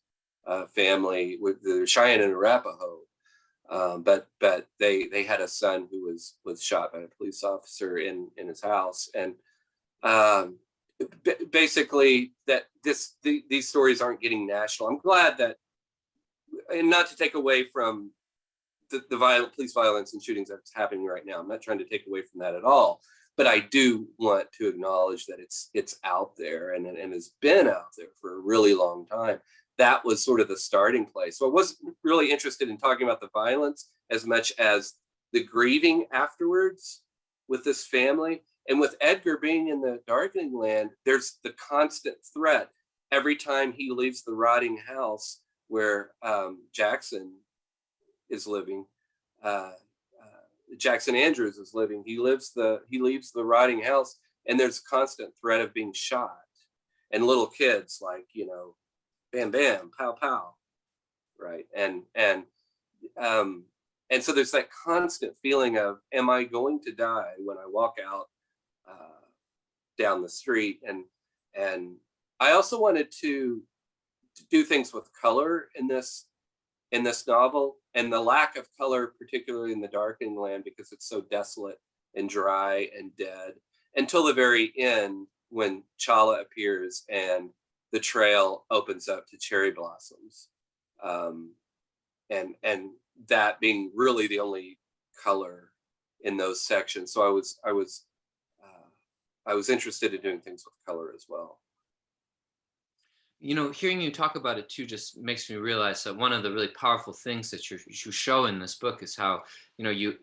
family with the Cheyenne and Arapaho. But they had a son who was shot by a police officer in his house, and basically that these stories aren't getting national. I'm glad that, and not to take away from the police violence and shootings that's happening right now. I'm not trying to take away from that at all, but I do want to acknowledge that it's out there and has been out there for a really long time. That was sort of the starting place. So I wasn't really interested in talking about the violence as much as the grieving afterwards with this family. And with Edgar being in the Darkening Land, there's the constant threat every time he leaves the rotting house where Jackson is living. Jackson Andrews is living. He leaves the rotting house, and there's constant threat of being shot. And little kids like, you know, bam, bam, pow, pow, right? And so there's that constant feeling of, am I going to die when I walk out down the street? And I also wanted to do things with color in this novel, and the lack of color, particularly in the Darkening Land, because it's so desolate and dry and dead, until the very end when Chala appears and the trail opens up to cherry blossoms, and that being really the only color in those sections. So I was interested in doing things with color as well. You know, hearing you talk about it too just makes me realize that one of the really powerful things that you show in this book is how, you know, you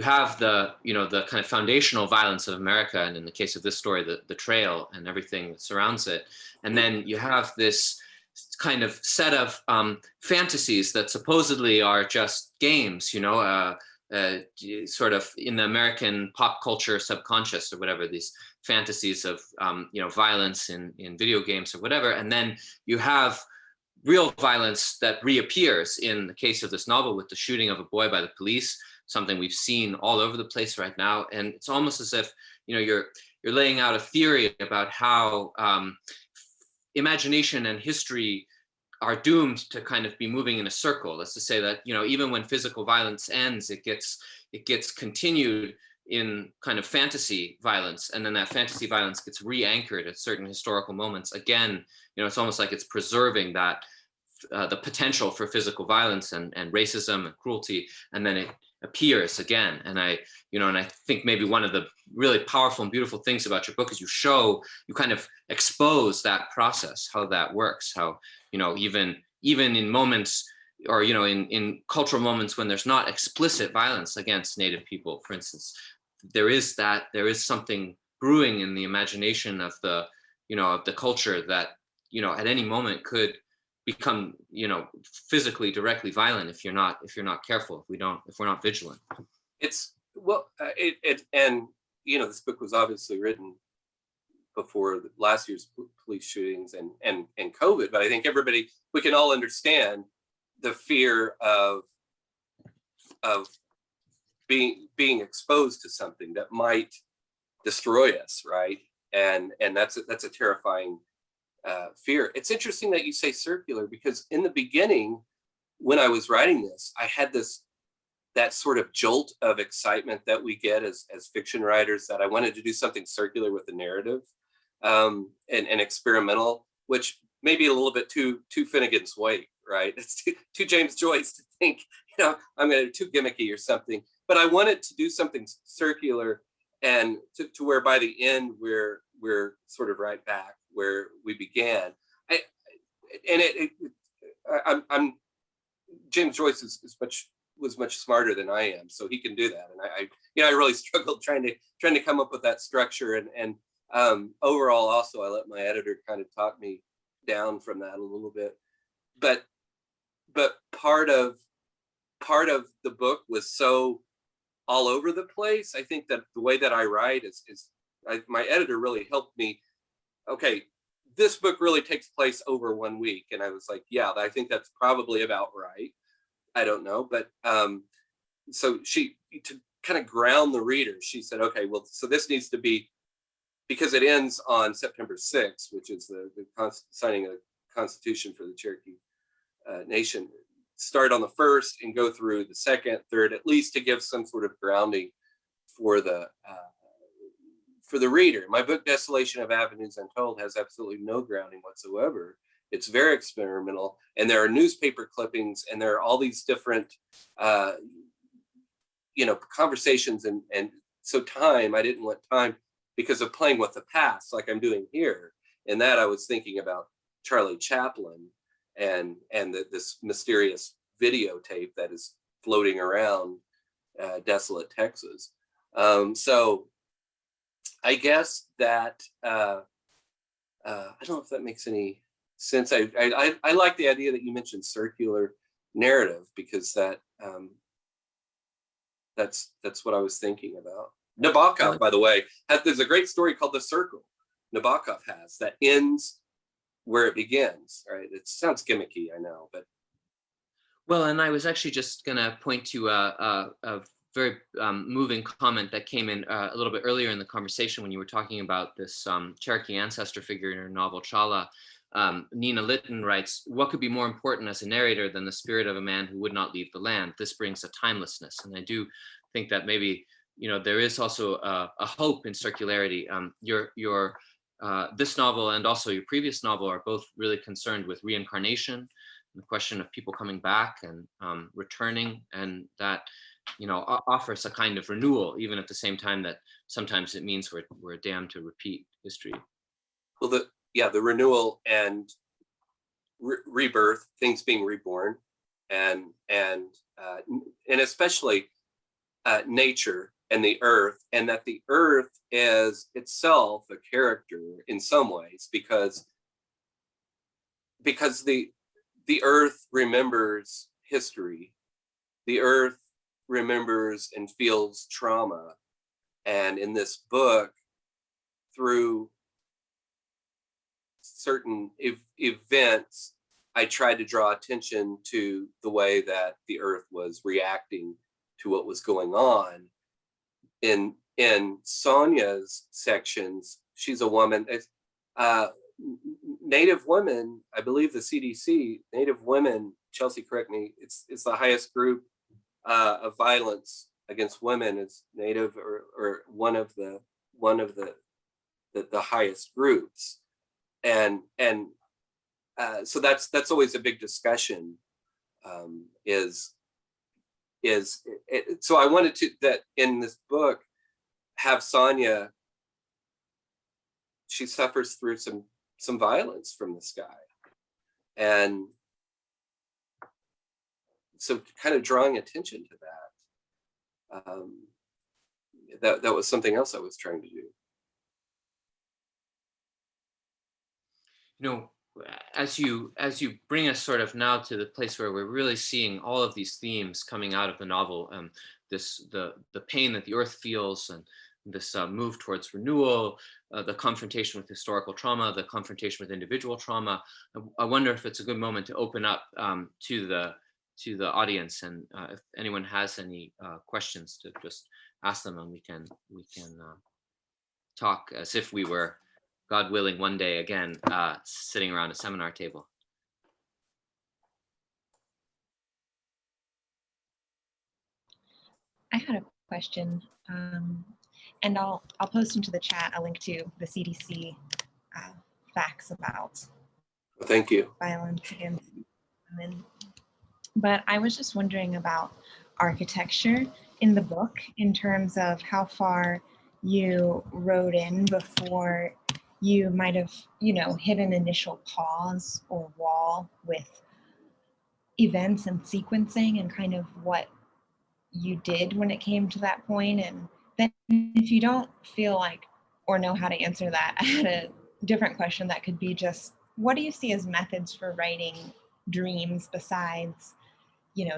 have the, you know, the kind of foundational violence of America, and in the case of this story, the trail and everything that surrounds it, and then you have this kind of set of fantasies that supposedly are just games, you know, sort of in the American pop culture subconscious or whatever, these fantasies of you know, violence in video games or whatever, and then you have real violence that reappears in the case of this novel with the shooting of a boy by the police, something we've seen all over the place right now. And it's almost as if, you know, you're laying out a theory about how imagination and history are doomed to kind of be moving in a circle. That's to say that, you know, even when physical violence ends, it gets continued in kind of fantasy violence, and then that fantasy violence gets re-anchored at certain historical moments. Again, you know, it's almost like it's preserving that the potential for physical violence and racism and cruelty, and then it appears again. And I think maybe one of the really powerful and beautiful things about your book is you kind of expose that process, how that works, how, you know, even in moments, or, you know, in cultural moments when there's not explicit violence against Native people, for instance, there is something brewing in the imagination of the, you know, of the culture that, you know, at any moment could become, physically directly violent if you're not careful, if we're not vigilant. It's well, and this book was obviously written before last year's police shootings and COVID, but I think we can all understand the fear of being exposed to something that might destroy us, right? And that's a terrifying fear. It's interesting that you say circular, because in the beginning, when I was writing this, I had that sort of jolt of excitement that we get as fiction writers, that I wanted to do something circular with the narrative, and experimental, which may be a little bit too Finnegan's Wake, right? It's too James Joyce to think, I'm going to too gimmicky or something. But I wanted to do something circular, and to where by the end we're sort of right back where we began. I'm James Joyce was much smarter than I am, so he can do that. And I really struggled trying to come up with that structure, and overall also I let my editor kind of talk me down from that a little bit. But part of the book was so all over the place. I think that the way that I write is my editor really helped me. Okay, this book really takes place over 1 week, and I was like, yeah, I think that's probably about right. I don't know, but so she, to kind of ground the reader, she said, okay, well, so this needs to be, because it ends on September 6th, which is the signing of the Constitution for the Cherokee Nation. Start on the 1st and go through the 2nd, 3rd, at least to give some sort of grounding for the reader. My book, Desolation of Avenues Untold, has absolutely no grounding whatsoever. It's very experimental, and there are newspaper clippings, and there are all these different, conversations, and so I didn't want time, because of playing with the past, like I'm doing here. In that, I was thinking about Charlie Chaplin and this mysterious videotape that is floating around desolate Texas. So I guess that I don't know if that makes any sense. I like the idea that you mentioned circular narrative, because that's what I was thinking about. Nabokov, by the way, there's a great story called The Circle Nabokov has that ends where it begins, right? It sounds gimmicky, I know, but. Well, and I was actually just going to point to a very moving comment that came in a little bit earlier in the conversation when you were talking about this Cherokee ancestor figure in her novel Chala. Nina Litton writes, "What could be more important as a narrator than the spirit of a man who would not leave the land? This brings a timelessness." And I do think that maybe, there is also a hope in circularity. Your this novel and also your previous novel are both really concerned with reincarnation, and the question of people coming back and returning, and that offers a kind of renewal, even at the same time that sometimes it means we're damned to repeat history. Well, the renewal and rebirth, things being reborn, and especially nature and the earth, and that the earth is itself a character in some ways, because the earth remembers history, the earth remembers and feels trauma, and in this book, through certain events, I tried to draw attention to the way that the earth was reacting to what was going on. In Sonia's sections, she's a woman. Native women, I believe the CDC, Native women, Chelsea, correct me, it's the highest group of violence against women is Native, or one of the highest groups. And so that's always a big discussion, so I wanted to, that in this book, have Sonia, she suffers through some violence from this guy, and so kind of drawing attention to that, that was something else I was trying to do. as you bring us sort of now to the place where we're really seeing all of these themes coming out of the novel, the pain that the earth feels, and this move towards renewal, the confrontation with historical trauma, the confrontation with individual trauma. I wonder if it's a good moment to open up to the audience, and if anyone has any questions, to just ask them, and we can talk as if we were, God willing, one day again sitting around a seminar table. I had a question, and I'll post into the chat a link to the CDC facts about Thank you. violence against women. But I was just wondering about architecture in the book, in terms of how far you wrote in before you might have, hit an initial pause or wall with events and sequencing, and kind of what you did when it came to that point. And then if you don't feel like or know how to answer that, I had a different question that could be just, what do you see as methods for writing dreams besides,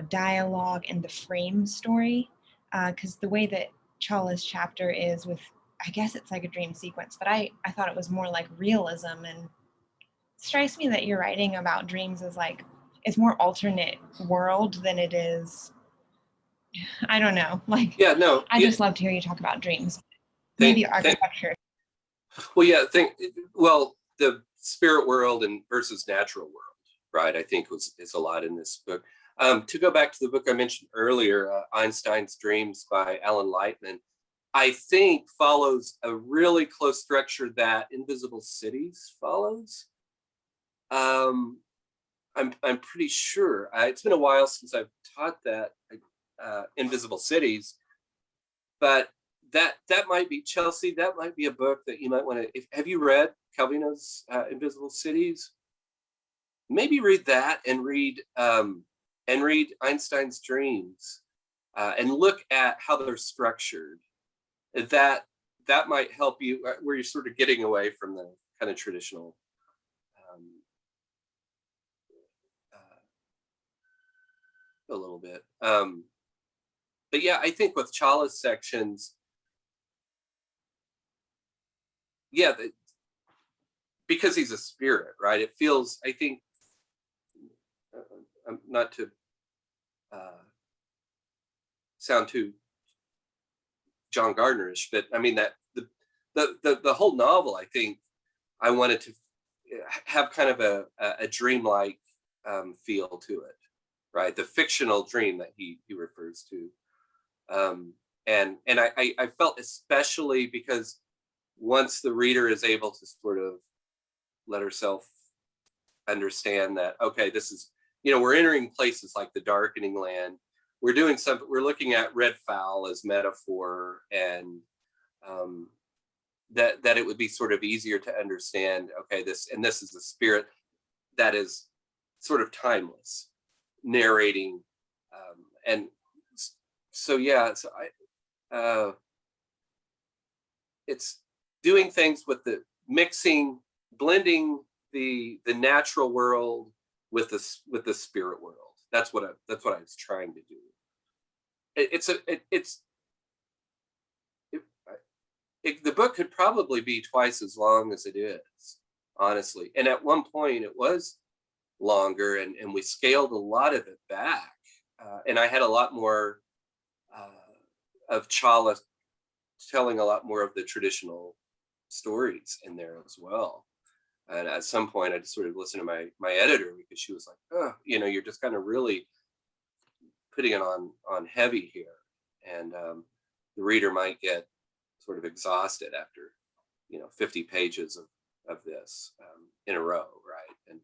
dialogue and the frame story? Because the way that Chala's chapter is with, I guess it's like a dream sequence, but I thought it was more like realism, and it strikes me that you're writing about dreams as like, it's more alternate world than it is, I don't know. Like, Yeah, no. I just love to hear you talk about dreams. Maybe architecture. Well, the spirit world and versus natural world, right? I think is a lot in this book. To go back to the book I mentioned earlier, Einstein's Dreams by Alan Lightman, I think follows a really close structure that Invisible Cities follows. I'm pretty sure. It's been a while since I've taught that. Invisible Cities, but that might be, Chelsea, that might be a book that you might want to, have you read Calvino's Invisible Cities? Maybe read that and read Einstein's Dreams, and look at how they're structured. That might help you where you're sort of getting away from the kind of traditional a little bit. But yeah, I think with Chala's sections, because he's a spirit, right? It feels, I think, not to sound too John Gardnerish, but I mean that the whole novel, I think, I wanted to have kind of a dreamlike feel to it, right? The fictional dream that he refers to. And I felt, especially because once the reader is able to sort of let herself understand that, okay, this is, we're entering places like the Darkening Land. We're looking at red fowl as metaphor, and that it would be sort of easier to understand, okay, this is a spirit that is sort of timeless, narrating, and so yeah, so it's doing things with the blending the natural world with the spirit world. That's what I was trying to do. The book could probably be twice as long as it is, honestly. And at one point it was longer, and we scaled a lot of it back. And I had a lot more of Chala telling a lot more of the traditional stories in there as well. And at some point I just sort of listened to my editor, because she was like, oh, you're just kind of really putting it on heavy here. And the reader might get sort of exhausted after, 50 pages of this in a row, right? And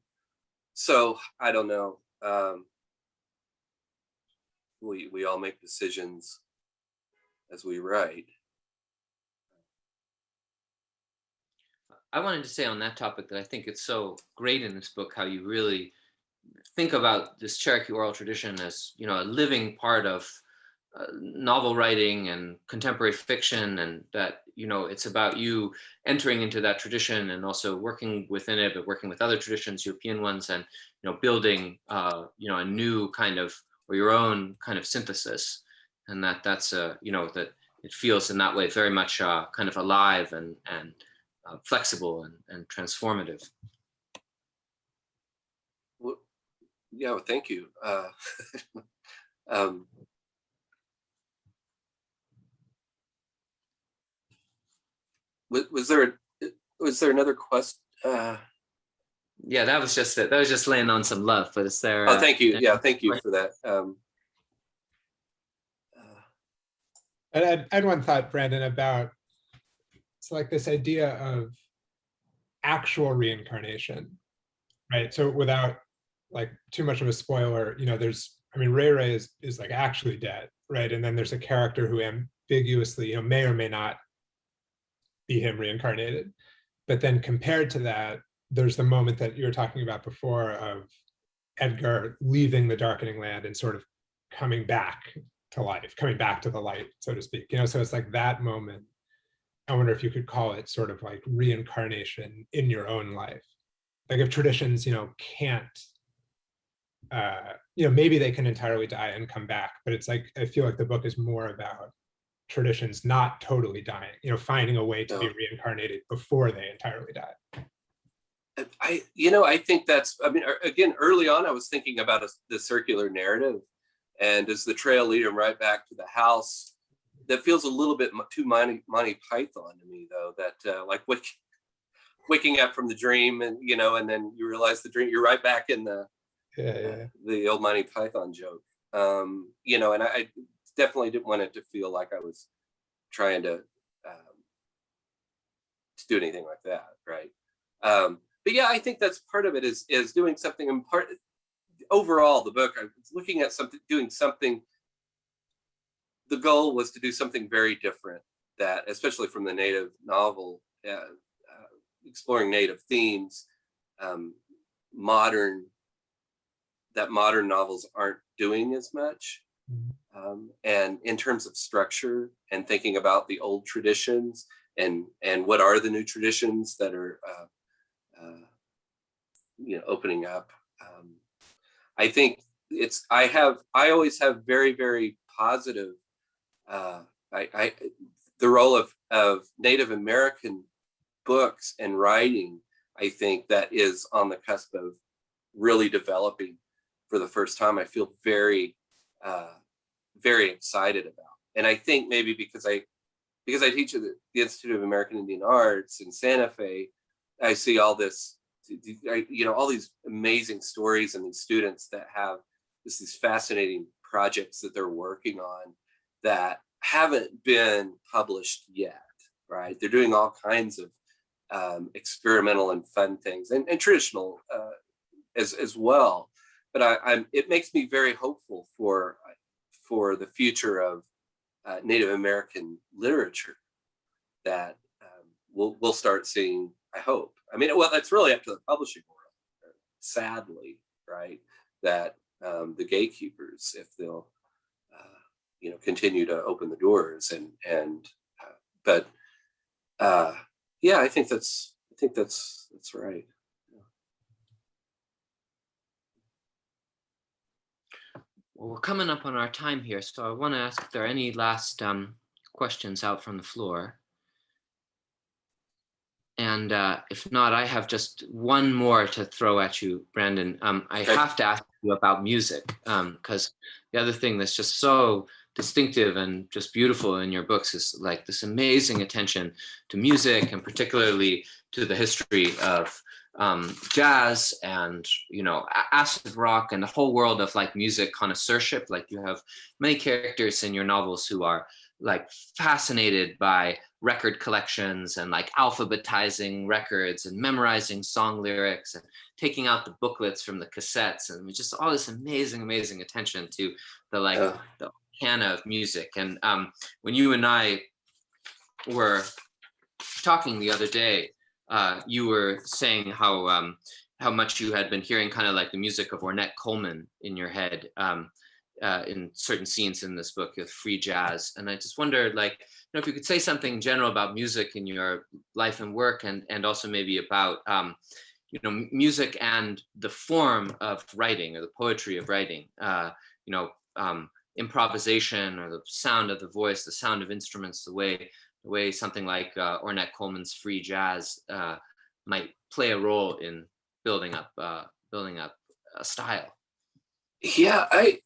so I don't know. We all make decisions as we write. I wanted to say on that topic that I think it's so great in this book how you really think about this Cherokee oral tradition as, a living part of novel writing and contemporary fiction, and that it's about you entering into that tradition and also working within it, but working with other traditions, European ones, and building a new kind of, or your own kind of synthesis, and that's that it feels in that way very much kind of alive and flexible and transformative. Well, yeah, well, thank you. Was there another question? Yeah, that was just it. That was just laying on some love. But is there? Oh, thank you. Yeah, thank you for that. I had one thought, Brandon, about it's like this idea of actual reincarnation, right? So without like too much of a spoiler, Ray Ray is like actually dead, right? And then there's a character who ambiguously, may or may not be him reincarnated. But then compared to that, there's the moment that you were talking about before of Edgar leaving the Darkening Land and sort of coming back to life, coming back to the light, so to speak. So it's like that moment. I wonder if you could call it sort of like reincarnation in your own life. Like if traditions, can't, maybe they can entirely die and come back, but it's like, I feel like the book is more about traditions not totally dying, finding a way to be reincarnated before they entirely die. I think that's, again, early on, I was thinking about the circular narrative, and as the trail lead him right back to the house, that feels a little bit too Monty Python to me, though, that like waking up from the dream and, and then you realize the dream, you're right back in the old Monty Python joke. And I definitely didn't want it to feel like I was trying to do anything like that, right? But yeah, I think that's part of it is doing something. And overall, the book, I was looking at doing something. The goal was to do something very different, that, especially from the Native novel, exploring Native themes, modern novels aren't doing as much. And in terms of structure and thinking about the old traditions and what are the new traditions that are opening up. I think I always have very, very positive, the role of Native American books and writing, I think that is on the cusp of really developing for the first time. I feel very, very excited about. And I think maybe because I teach at the Institute of American Indian Arts in Santa Fe, I see all this, all these amazing stories and these students that have these fascinating projects that they're working on that haven't been published yet, right? They're doing all kinds of experimental and fun things and traditional as well. But it makes me very hopeful for the future of Native American literature that we'll start seeing, I hope. That's really up to the publishing world, sadly, right? That the gatekeepers, if they'll, continue to open the doors but yeah, I think that's right. Well, we're coming up on our time here, so I want to ask if there are any last questions out from the floor. And if not, I have just one more to throw at you, Brandon. I have to ask you about music, because the other thing that's just so distinctive and just beautiful in your books is like this amazing attention to music, and particularly to the history of jazz and acid rock and the whole world of like music connoisseurship. Like you have many characters in your novels who are like fascinated by record collections and like alphabetizing records and memorizing song lyrics and taking out the booklets from the cassettes, and just all this amazing attention to the canon of music. And when you and I were talking the other day, you were saying how much you had been hearing kind of like the music of Ornette Coleman in your head. in certain scenes in this book of free jazz. And I just wondered, like, if you could say something general about music in your life and work, and also maybe about, music and the form of writing, or the poetry of writing, improvisation, or the sound of the voice, the sound of instruments, the way something like Ornette Coleman's free jazz might play a role in building up a style. Yeah, I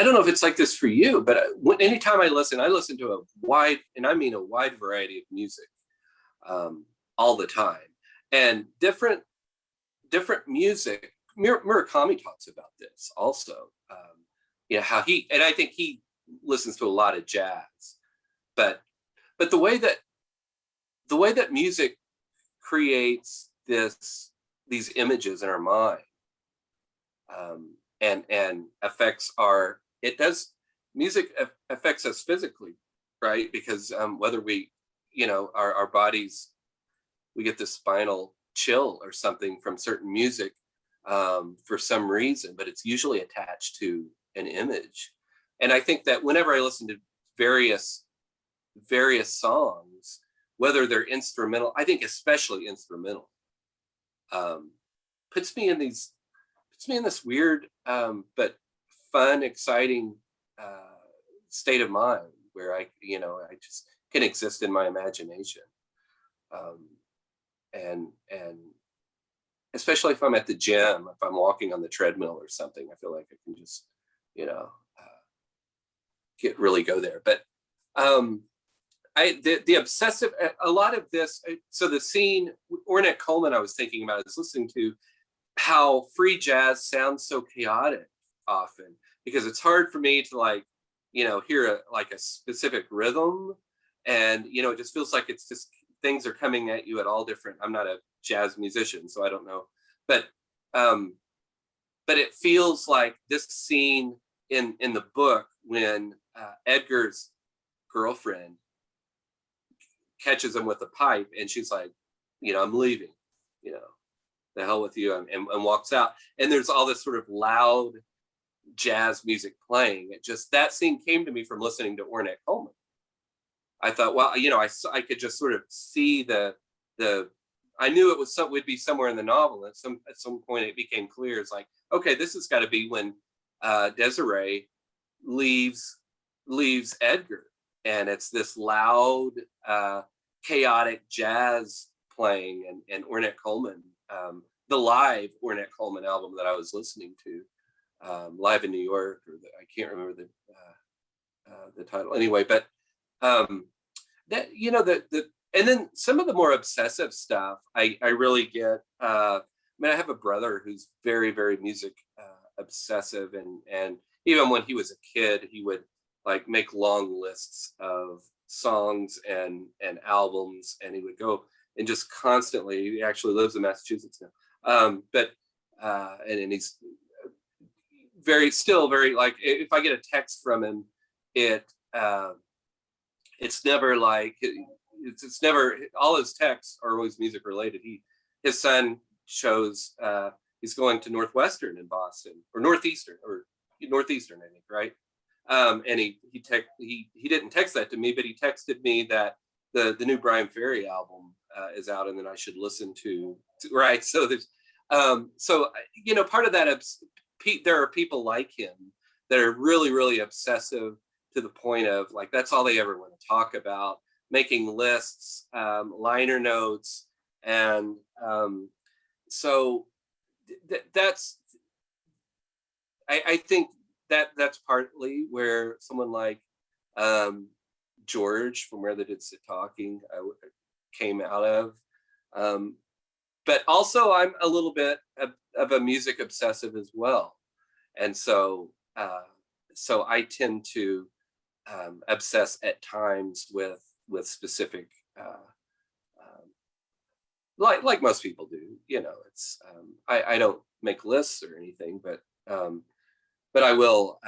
don't know if it's like this for you, but anytime I listen to a wide variety of music all the time, and different music. Murakami talks about this also. How I think he listens to a lot of jazz, but the way that music creates these images in our mind, and affects music affects us physically, right? Because whether we, our bodies, we get this spinal chill or something from certain music for some reason, but it's usually attached to an image. And I think that whenever I listen to various songs, whether they're instrumental, I think especially instrumental, puts me in this weird but fun, exciting state of mind where I just can exist in my imagination, and especially if I'm at the gym, if I'm walking on the treadmill or something, I feel like I can just really go there. But the obsessive, a lot of this, so the scene Ornette Coleman I was thinking about is listening to how free jazz sounds so chaotic often, because it's hard for me to hear a specific rhythm, and it just feels like it's just things are coming at you at all different. I'm not a jazz musician, so I don't know, but it feels like this scene in the book when Edgar's girlfriend catches him with a pipe, and she's like, I'm leaving, the hell with you, and walks out, and there's all this sort of loud jazz music playing. That scene came to me from listening to Ornette Coleman. I thought, well, I could just sort of see I knew it would be somewhere in the novel. At some point it became clear. It's like, okay, this has got to be when Desiree leaves Edgar, and it's this loud, chaotic jazz playing, and Ornette Coleman, the live Ornette Coleman album that I was listening to, live in New York, or I can't remember the title anyway, but that and then some of the more obsessive stuff I really get. I have a brother who's very, very music obsessive, and even when he was a kid, he would make long lists of songs and albums, and he would go and just constantly. He actually lives in Massachusetts now, and he's still very if I get a text from him, it's never it's never, all his texts are always music related. His son chose he's going to Northwestern in Boston, or Northeastern, I think, right? And he didn't text that to me, but he texted me that the new Brian Ferry album is out, and then I should listen to right. So there's part of that, there are people like him that are really, really obsessive to the point of that's all they ever want to talk about, making lists, liner notes. And so that's, I think that's partly where someone like George from Where the Did Sit Talking came out of. But also I'm a little bit of a music obsessive as well. And so I tend to obsess at times with specific, like most people do. It's I don't make lists or anything, but I will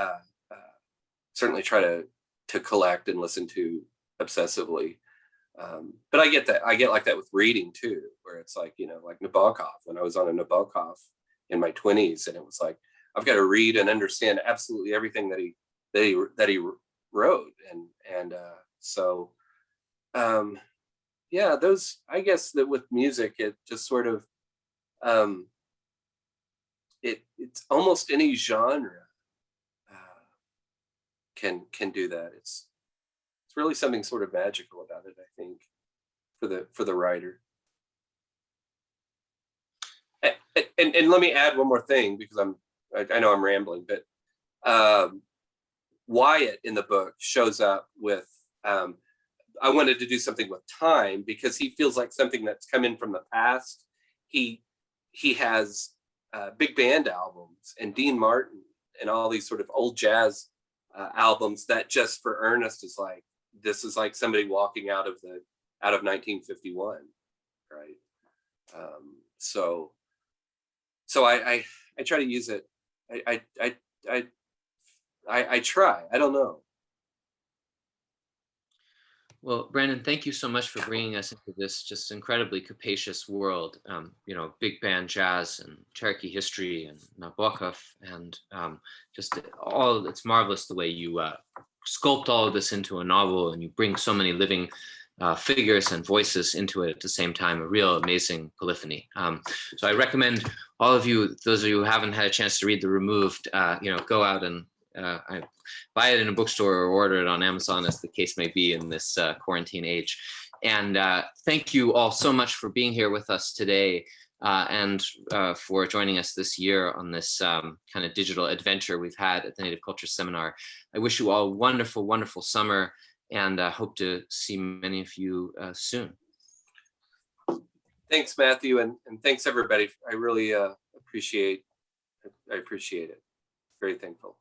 certainly try to collect and listen to obsessively. But I get like that with reading too, where it's like Nabokov, when I was on a Nabokov in my 20s, and it was like, I've got to read and understand absolutely everything that he wrote, and so yeah, those, I guess that with music, it just sort of it's almost any genre can do that. It's really something sort of magical about it, I think, for the writer. And let me add one more thing, because I know I'm rambling, but Wyatt in the book shows up with I wanted to do something with time, because he feels like something that's come in from the past. He has big band albums and Dean Martin and all these sort of old jazz albums that just for Ernest is like, this is like somebody walking out of 1951, right? So I try to use it. I try. I don't know. Well, Brandon, thank you so much for bringing us into this just incredibly capacious world. Big band jazz and Cherokee history and Nabokov, and just all. It's marvelous the way you sculpt all of this into a novel, and you bring so many living figures and voices into it at the same time. A real amazing polyphony. So I recommend all of you, those of you who haven't had a chance to read The Removed, go out and buy it in a bookstore or order it on Amazon, as the case may be in this quarantine age. And thank you all so much for being here with us today, and for joining us this year on this kind of digital adventure we've had at the Native Culture Seminar. I wish you all a wonderful, wonderful summer, and hope to see many of you soon. Thanks, Matthew, and thanks everybody. I really appreciate it. Very thankful.